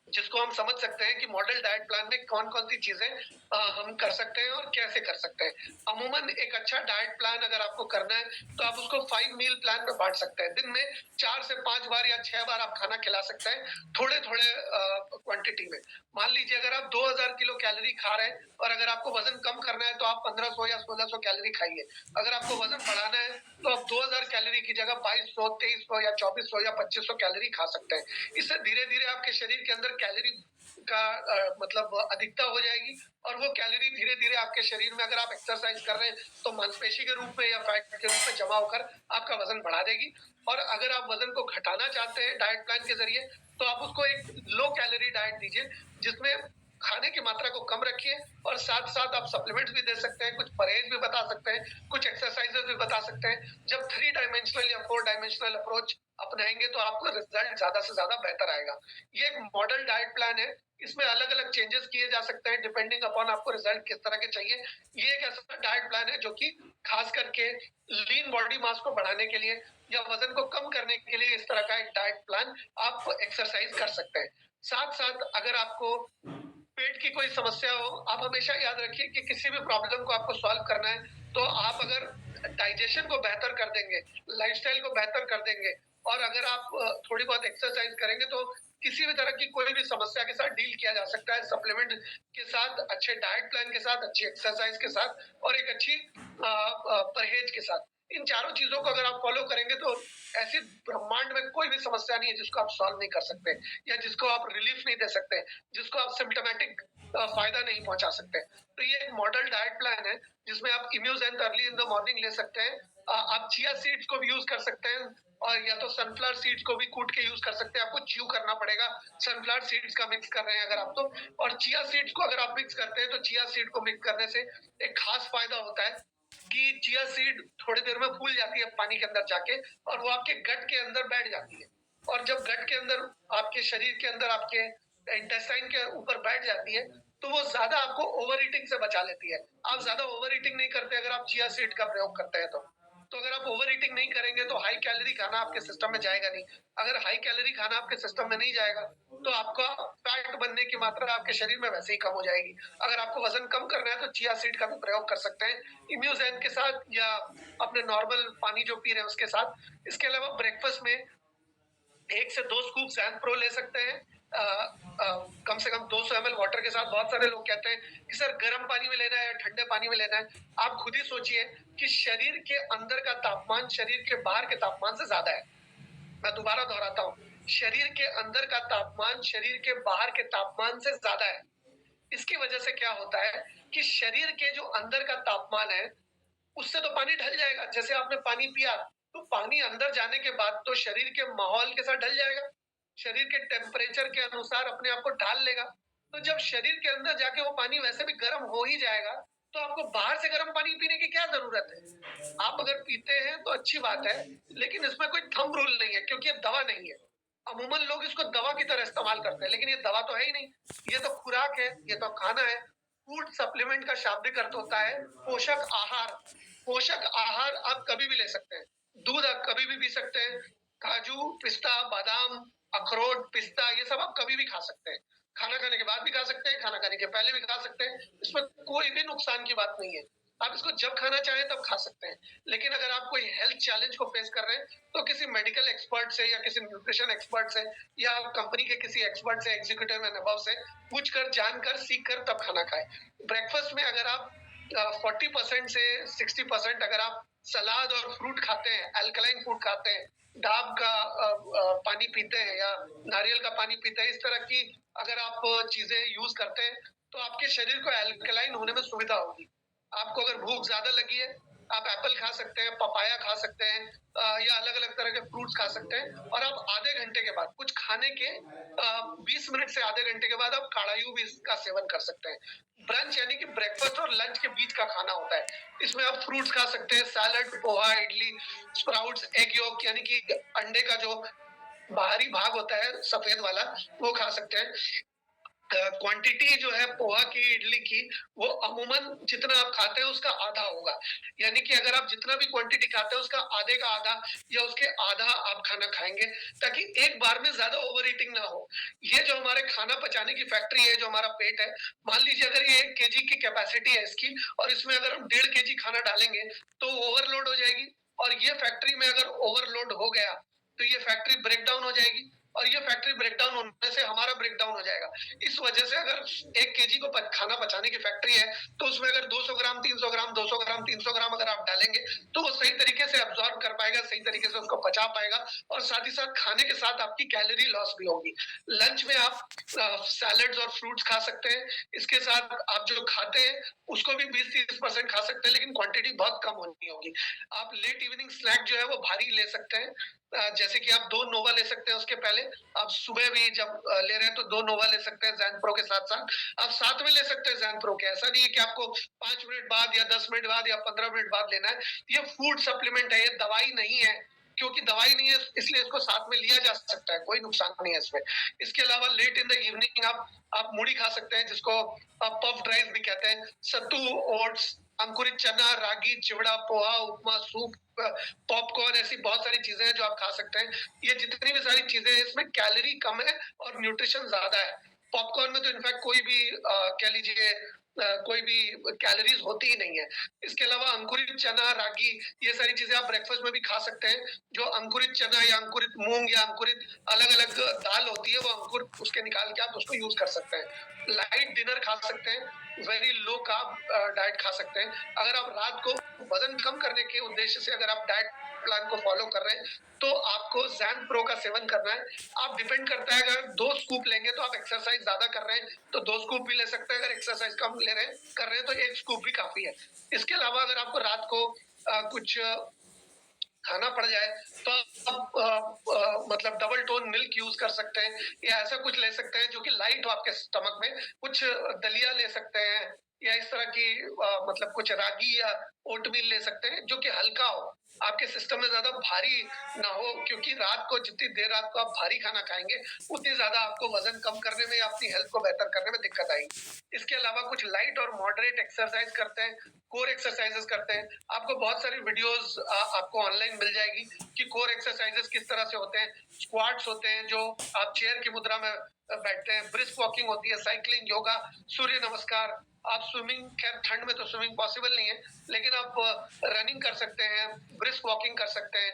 जिसको हम समझ सकते हैं कि मॉडल डाइट प्लान में कौन कौन सी चीजें हम कर सकते हैं और कैसे कर सकते हैं। अमूमन एक अच्छा डाइट प्लान अगर आपको करना है तो आप उसको 5 मील प्लान में बांट सकते हैं। दिन में 4 से 5 बार या 6 बार आप खाना खिला सकते हैं, थोड़े थोड़े क्वांटिटी में। मान लीजिए अगर आप 2000 किलो कैलोरी खा रहे हैं, और अगर आपको वजन कम करना है तो आप 1500 या 1600 कैलोरी खाइए। अगर आपको वजन बढ़ाना है तो आप 2000 कैलोरी की जगह 2200, 2300 या 2400 या 2500 कैलोरी खा सकते हैं। इससे धीरे धीरे आपके शरीर के अंदर कैलोरी का मतलब अधिकता हो जाएगी, और वो कैलोरी धीरे धीरे आपके शरीर में, अगर आप एक्सरसाइज कर रहे हैं तो मांसपेशी के रूप में या फैट के रूप में जमा होकर आपका वजन बढ़ा देगी। और अगर आप वजन को घटाना चाहते हैं डाइट प्लान के जरिए, तो आप उसको एक लो कैलोरी डाइट दीजिए, जिसमें खाने की मात्रा को कम रखिए, और साथ साथ आप सप्लीमेंट्स भी दे सकते हैं, कुछ परहेज भी बता सकते हैं, कुछ एक्सरसाइजेस भी बता सकते हैं। जब 3 डायमेंशनल या 4 डायमेंशनल अप्रोच अपनाएंगे तो आपको रिजल्ट ज्यादा से ज्यादा बेहतर आएगा। ये एक मॉडल डाइट प्लान है, इसमें अलग अलग चेंजेस किए जा सकते हैं डिपेंडिंग अपॉन आपको रिजल्ट किस तरह के चाहिए। ये एक ऐसा डाइट प्लान है जो कि खास करके लीन बॉडी मास को बढ़ाने के लिए या वजन को कम करने के लिए इस तरह का एक डाइट प्लान आप एक्सरसाइज कर सकते हैं। साथ साथ अगर आपको पेट की कोई समस्या हो, आप हमेशा याद रखिए कि किसी भी प्रॉब्लम को आपको सॉल्व करना है तो आप अगर डाइजेशन को बेहतर कर देंगे, लाइफस्टाइल को बेहतर कर देंगे, और अगर आप थोड़ी बहुत एक्सरसाइज करेंगे तो किसी भी तरह की कोई भी समस्या के साथ डील किया जा सकता है, सप्लीमेंट के साथ, अच्छे डाइट प्लान के साथ, अच्छी एक्सरसाइज के साथ, और एक अच्छी परहेज के साथ। इन चारों चीजों को अगर आप फॉलो करेंगे तो ऐसी ब्रह्मांड में कोई भी समस्या नहीं है जिसको आप सॉल्व नहीं कर सकते, या जिसको आप रिलीफ नहीं दे सकते, जिसको आप सिम्टोमेटिक फायदा नहीं पहुंचा सकते। तो ये एक मॉडल डाइट प्लान है जिसमें आप इम्यूजेंट अर्ली इन द मॉर्निंग ले सकते हैं। आप चिया सीड्स को भी यूज कर सकते हैं, और या तो सनफ्लावर सीड्स को भी कूट के यूज कर सकते हैं। आपको च्यू करना पड़ेगा, सनफ्लावर सीड्स का मिक्स कर रहे हैं अगर आप तो। और चिया सीड्स को अगर आप मिक्स करते हैं तो चिया सीड को मिक्स करने से एक खास फायदा होता है कि चिया सीड थोड़ी देर में फूल जाती है पानी के अंदर जाके, और वो आपके गट के अंदर बैठ जाती है। और जब गट के अंदर, आपके शरीर के अंदर, आपके इंटेस्टाइन के ऊपर बैठ जाती है, तो वो ज्यादा आपको ओवर ईटिंग से बचा लेती है। आप ज्यादा ओवर ईटिंग नहीं करते अगर आप चिया सीड का प्रयोग करते हैं तो अगर आप ओवर ईटिंग नहीं करेंगे तो हाई कैलोरी खाना आपके सिस्टम में जाएगा नहीं। अगर हाई कैलोरी खाना आपके सिस्टम में नहीं जाएगा तो आपका फैट बनने की मात्रा आपके शरीर में वैसे ही कम हो जाएगी। अगर आपको वजन कम करना है तो चिया सीड का भी प्रयोग कर सकते हैं इम्यूजैन के साथ, या अपने नॉर्मल पानी जो पी रहे हैं उसके साथ। इसके अलावा ब्रेकफास्ट में 1 से 2 स्कूप सैन प्रो ले सकते हैं, कम से कम 200 ml वाटर के साथ। बहुत सारे लोग कहते हैं कि सर गर्म पानी में लेना है या ठंडे पानी में लेना है। आप खुद ही सोचिए कि शरीर के अंदर का तापमान शरीर के बाहर के तापमान से ज्यादा है। मैं दोबारा दोहराता हूँ, शरीर के अंदर का तापमान शरीर के बाहर के तापमान से ज्यादा है। इसकी वजह से क्या होता है कि शरीर के जो अंदर का तापमान है उससे तो पानी ढल जाएगा। जैसे आपने पानी पिया तो पानी अंदर जाने के बाद तो शरीर के माहौल के साथ ढल जाएगा, शरीर के टेम्परेचर के अनुसार अपने आप को ढाल लेगा। तो जब शरीर के अंदर जाके वो पानी वैसे भी गर्म हो ही जाएगा तो आपको बाहर से गर्म पानी पीने की क्या जरूरत है। आप अगर पीते हैं तो अच्छी बात है, लेकिन इसमें कोई थंब रूल नहीं है क्योंकि ये दवा नहीं है। अमूमन लोग इसको दवा की तरह इस्तेमाल करते हैं, लेकिन ये दवा तो है ही नहीं, ये तो खुराक है, ये तो खाना है। फूड सप्लीमेंट का शाब्दिक अर्थ होता है पोषक आहार। पोषक आहार आप कभी भी ले सकते हैं। दूध आप कभी भी पी सकते हैं, काजू, पिस्ता, बादाम, अखरोट, पिस्ता, ये सब आप कभी भी खा सकते हैं। खाना खाने के बाद भी खा सकते हैं, खाना खाने के पहले भी खा सकते हैं। इसमें कोई भी नुकसान की बात नहीं है। आप इसको जब खाना चाहें तब खा सकते हैं। लेकिन अगर आप कोई हेल्थ चैलेंज को फेस कर रहे हैं तो किसी मेडिकल एक्सपर्ट से या किसी न्यूट्रिशन एक्सपर्ट से या कंपनी के किसी एक्सपर्ट से, एग्जीक्यूटिव एंड अबव से पूछकर, जानकर, सीख कर तब खाना खाएं। ब्रेकफास्ट में अगर आप 40% से 60% अगर आप सलाद और फ्रूट खाते हैं, अल्कलाइन फूड खाते हैं, डाब का पानी पीते हैं या नारियल का पानी पीते हैं, इस तरह की अगर आप चीजें यूज करते हैं तो आपके शरीर को अल्कलाइन होने में सुविधा होगी। आपको अगर भूख ज्यादा लगी है, आप एप्पल खा सकते हैं, पपाया खा सकते हैं, या अलग अलग तरह के फ्रूट्स खा सकते हैं। और आप आधे घंटे के बाद, कुछ खाने के 20 मिनट से आधे घंटे के बाद आप काढ़ायू भी इसका सेवन कर सकते हैं। ब्रंच यानी कि ब्रेकफास्ट और लंच के बीच का खाना होता है। इसमें आप फ्रूट्स खा सकते हैं, salad, poha, idli, sprouts, egg yolk यानी कि अंडे का जो बाहरी भाग होता है सफेद वाला, वो खा सकते हैं। क्वांटिटी जो है पोहा की, इडली की, वो अमूमन जितना आप खाते हैं उसका आधा होगा। यानी कि अगर आप जितना भी क्वांटिटी खाते हैं उसका आधे का आधा या उसके आधा आप खाना खाएंगे, ताकि एक बार में ज्यादा ओवर ईटिंग ना हो। ये जो हमारे खाना पचाने की फैक्ट्री है, जो हमारा पेट है, मान लीजिए अगर ये 1 केजी की कैपेसिटी है इसकी, और इसमें अगर हम 1.5 केजी खाना डालेंगे तो ओवरलोड हो जाएगी। और ये फैक्ट्री में अगर ओवरलोड हो गया तो ये फैक्ट्री ब्रेक डाउन हो जाएगी, और ये फैक्ट्री ब्रेकडाउन होने से हमारा ब्रेकडाउन हो जाएगा। इस वजह से अगर 1 केजी को खाना पचाने की फैक्ट्री है तो उसमें अगर 200 ग्राम, 300 ग्राम, 200 ग्राम, 300 ग्राम अगर आप डालेंगे तो वो सही तरीके से एब्जॉर्ब कर पाएगा, सही तरीके से उसको पचा पाएगा, और साथ ही साथ खाने के साथ आपकी कैलोरी लॉस भी होगी। लंच में आप सैलड्स और फ्रूट्स खा सकते हैं। इसके साथ आप जो खाते हैं उसको भी 20-30% खा सकते हैं, लेकिन क्वांटिटी बहुत कम होनी होगी। आप लेट इवनिंग स्नैक जो है वो भारी ले सकते हैं, जैसे कि आप 2 नोवा ले सकते हैं उसके पहले। आप सुबह भी जब ले रहे हैं तो 2 नोवा ले सकते हैं जैन प्रो के साथ साथ। आप साथ में ले सकते हैं जैन प्रो के। ऐसा नहीं है कि आपको 5 मिनट बाद या 10 मिनट बाद या 15 मिनट बाद लेना है। ये फूड सप्लीमेंट है, ये दवाई नहीं है। क्योंकि दवाई नहीं है इसलिए इसको साथ में लिया जा सकता है, कोई नुकसान नहीं है इसमें। इसके अलावा लेट इन द इवनिंग आप मूढ़ी खा सकते हैं, जिसको पफ्ड राइस भी कहते हैं। सत्तू, ओट्स, अंकुरित चना, रागी, चिवड़ा, पोहा, उपमा, सूप, पॉपकॉर्न, ऐसी बहुत सारी चीजें हैं जो आप खा सकते हैं। ये जितनी भी सारी चीजें हैं इसमें कैलोरी कम है और न्यूट्रिशन ज्यादा है। पॉपकॉर्न में तो इनफैक्ट कोई भी कह लीजिए कोई भी कैलोरीज होती ही नहीं है। इसके अलावा अंकुरित चना, रागी, ये सारी चीजें आप ब्रेकफास्ट में भी खा सकते हैं। जो अंकुरित चना या अंकुरित मूंग या अंकुरित अलग अलग दाल होती है, वो अंकुर उसके निकाल के आप उसको यूज कर सकते हैं। लाइट डिनर खा सकते हैं, वेरी लो कार्ब डाइट खा सकते हैं। अगर आप रात को वजन कम करने के उद्देश्य से अगर आप डाइट प्लान को फॉलो कर रहे हैं तो आपको जैन प्रो का सेवन करना है। आप डिपेंड करता है, अगर 2 स्कूप लेंगे तो आप एक्सरसाइज ज्यादा कर रहे हैं तो 2 स्कूप भी ले सकते हैं। अगर एक्सरसाइज कम कर रहे हैं तो 1 स्कूप भी काफी है। इसके अलावा अगर आपको रात को कुछ खाना पड़ जाए तो आप मतलब डबल टोन मिल्क यूज कर सकते हैं, या ऐसा कुछ ले सकते हैं जो कि लाइट हो आपके स्टमक में। कुछ दलिया ले सकते हैं, या इस तरह की मतलब कुछ रागी या ओटमील ले सकते हैं जो कि हल्का हो, आपके सिस्टम में ज्यादा भारी ना हो, क्योंकि रात को जितनी देर रात को आप भारी खाना खाएंगे उतनी ज्यादा आपको वजन कम करने में या अपनी हेल्थ को बेहतर करने में दिक्कत आएगी। इसके अलावा कुछ लाइट और मॉडरेट एक्सरसाइज करते हैं, कोर एक्सरसाइजेस करते हैं। आपको बहुत सारी वीडियोस आपको ऑनलाइन मिल जाएगी कि कोर एक्सरसाइजेस किस तरह से होते हैं। स्क्वाट्स होते हैं जो आप चेयर की मुद्रा में बैठते हैं, ब्रिस्क वॉकिंग होती है, साइकिलिंग, योगा, सूर्य नमस्कार। आप स्विमिंग, खैर ठंड में तो स्विमिंग पॉसिबल नहीं है, लेकिन आप रनिंग कर सकते हैं, ब्रिस्क वॉकिंग कर सकते हैं।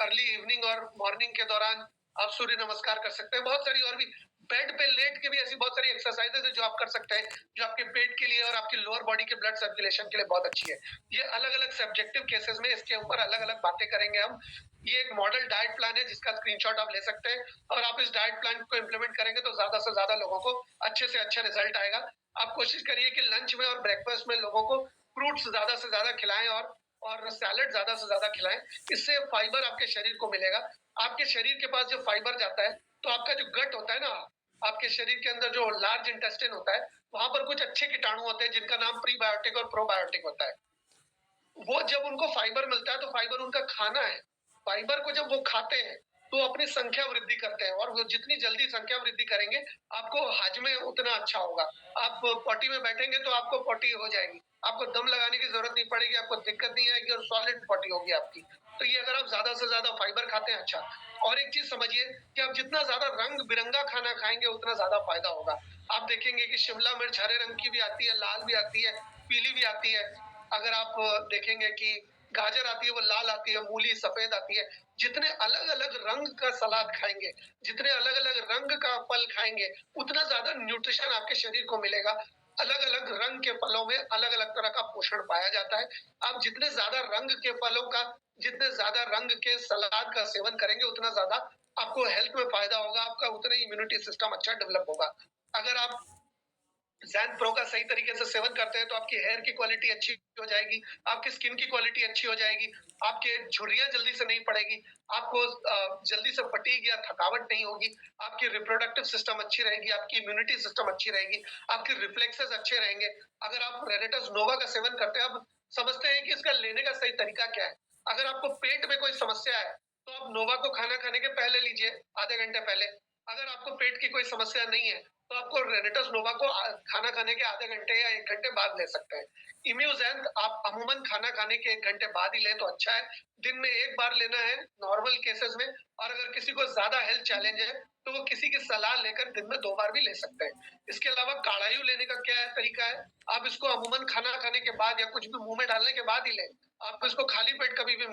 अर्ली इवनिंग और मॉर्निंग के दौरान आप सूर्य नमस्कार कर सकते हैं। बहुत सारी और भी, बेड पे लेट के भी ऐसी बहुत सारी एक्सरसाइजेज है जो आप कर सकते हैं, जो आपके पेट के लिए और आपकी लोअर बॉडी के ब्लड सर्कुलेशन के लिए बहुत अच्छी है। ये अलग अलग सब्जेक्टिव केसेस में इसके ऊपर अलग अलग बातें करेंगे हम। ये एक मॉडल डाइट प्लान है जिसका स्क्रीनशॉट आप ले सकते हैं, और आप इस डाइट प्लान को इम्प्लीमेंट करेंगे तो ज्यादा से ज्यादा लोगों को अच्छे से अच्छा रिजल्ट आएगा। आप कोशिश करिए कि लंच में और ब्रेकफास्ट में लोगों को फ्रूट्स ज्यादा से ज्यादा खिलाएं, और सैलेड ज्यादा से ज्यादा खिलाएं। इससे फाइबर आपके शरीर को मिलेगा। आपके शरीर के पास जो फाइबर जाता है तो आपका जो गट होता है ना, आपके शरीर के अंदर जो लार्ज इंटेस्टाइन होता है, वहां पर कुछ अच्छे कीटाणु होते हैं जिनका नाम प्रीबायोटिक और प्रोबायोटिक होता है। वो जब उनको फाइबर मिलता है तो फाइबर उनका खाना है। फाइबर को जब वो खाते हैं तो अपनी संख्या वृद्धि करते हैं, और वो जितनी जल्दी संख्या वृद्धि करेंगे आपको हजमे उतना अच्छा होगा। आप पॉटी में बैठेंगे तो आपको पॉटी हो जाएगी, आपको दम लगाने की जरूरत नहीं पड़ेगी, आपको दिक्कत नहीं आएगी, और सॉलिड पॉटी होगी आपकी। तो ये अगर आप ज्यादा से ज्यादा फाइबर खाते हैं, अच्छा। और एक चीज समझिए कि आप जितना ज्यादा रंग बिरंगा खाना खाएंगे उतना ज्यादा फायदा होगा। आप देखेंगे कि शिमला मिर्च हरे रंग की भी आती है, लाल भी आती है, पीली भी आती है। अगर आप देखेंगे कि गाजर आती है वो लाल आती है, मूली सफेद आती है। जितने अलग अलग रंग का सलाद खाएंगे, जितने अलग अलग रंग का फल खाएंगे, उतना ज्यादा न्यूट्रिशन आपके शरीर को मिलेगा। अलग अलग रंग के फलों में अलग अलग तरह का पोषण पाया जाता है। आप जितने ज्यादा रंग के फलों का, जितने ज्यादा रंग के सलाद का सेवन करेंगे उतना ज्यादा आपको हेल्थ में फायदा होगा, आपका उतना ही इम्यूनिटी सिस्टम अच्छा डेवलप होगा। अगर आप ज़ैन प्रो का सही तरीके से सेवन करते हैं तो आपकी हेयर की क्वालिटी अच्छी हो जाएगी, आपकी स्किन की क्वालिटी अच्छी हो जाएगी, आपके झुर्रियां जल्दी से नहीं पड़ेगी, आपको जल्दी से फटीग या थकावट नहीं होगी, आपकी रिप्रोडक्टिव सिस्टम अच्छी रहेगी, आपकी इम्यूनिटी सिस्टम अच्छी रहेगी, आपके रिफ्लेक्सेस अच्छे रहेंगे। अगर आप रेनेटस नोवा का सेवन करते हैं, आप समझते हैं कि इसका लेने का सही तरीका क्या है। अगर आपको पेट में कोई समस्या है तो आप नोवा को खाना खाने के पहले लीजिए, आधे घंटे पहले। अगर आपको पेट की कोई समस्या नहीं है तो आपको रेनेटस नोवा को खाना खाने के आधे घंटे या 1 घंटे बाद ले सकते हैं। इम्यूजेंट आप अमूमन खाना खाने के 1 घंटे बाद ही लें तो अच्छा है। दिन में 1 बार लेना है नॉर्मल केसेस में, और अगर किसी को ज्यादा हेल्थ चैलेंज है तो वो किसी की सलाह लेकर दिन में 2 बार भी ले सकते हैं। इसके अलावा काढ़ायु लेने का क्या तरीका है, आप इसको अमूमन खाना खाने के बाद या कुछ भी मुंह में डालने के बाद ही लें। आप इसको खाली पेट कभी भी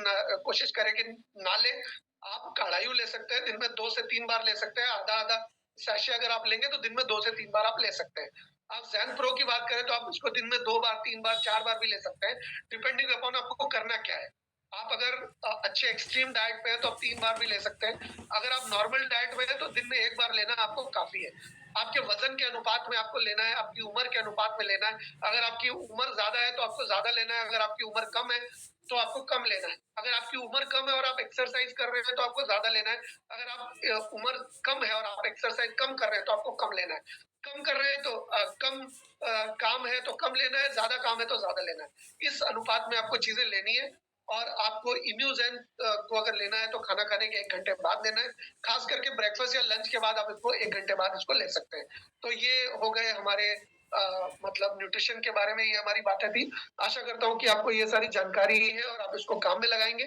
कोशिश करें कि ना लें। आप काढ़ायु ले सकते हैं, दिन में 2 से 3 बार ले सकते हैं। आधा आधा सैशे अगर आप लेंगे तो दिन में 2 से 3 बार आप ले सकते हैं। आप ज़ैन प्रो की बात करें तो आप इसको दिन में 2 बार, 3 बार, 4 बार भी ले सकते हैं, डिपेंडिंग अपॉन आपको करना क्या है। आप अगर अच्छे एक्सट्रीम डाइट पे हैं तो आप 3 बार भी ले सकते हैं। अगर आप नॉर्मल डाइट में हैं तो दिन में 1 बार लेना आपको काफ़ी है। आपके वज़न के अनुपात में आपको लेना है, आपकी उम्र के अनुपात में लेना है। अगर आपकी उम्र ज़्यादा है तो आपको ज़्यादा लेना है, अगर आपकी उम्र कम है तो आपको कम लेना है। अगर आपकी उम्र कम है और आप एक्सरसाइज कर रहे हैं तो आपको ज़्यादा लेना है। अगर आप उम्र कम है और आप एक्सरसाइज कम कर रहे हैं तो आपको कम लेना है। कम कर रहे हैं तो कम काम है तो कम लेना है, ज़्यादा काम है तो ज़्यादा लेना है। इस अनुपात में आपको चीज़ें लेनी है। और आपको इम्यूज़ेन को अगर लेना है तो खाना खाने के 1 घंटे बाद लेना है। खास करके ब्रेकफास्ट या लंच के बाद आप इसको 1 घंटे बाद इसको ले सकते हैं। तो ये हो गए हमारे मतलब न्यूट्रिशन के बारे में ये हमारी बातें थी। आशा करता हूँ कि आपको ये सारी जानकारी है और आप इसको काम में लगाएँगे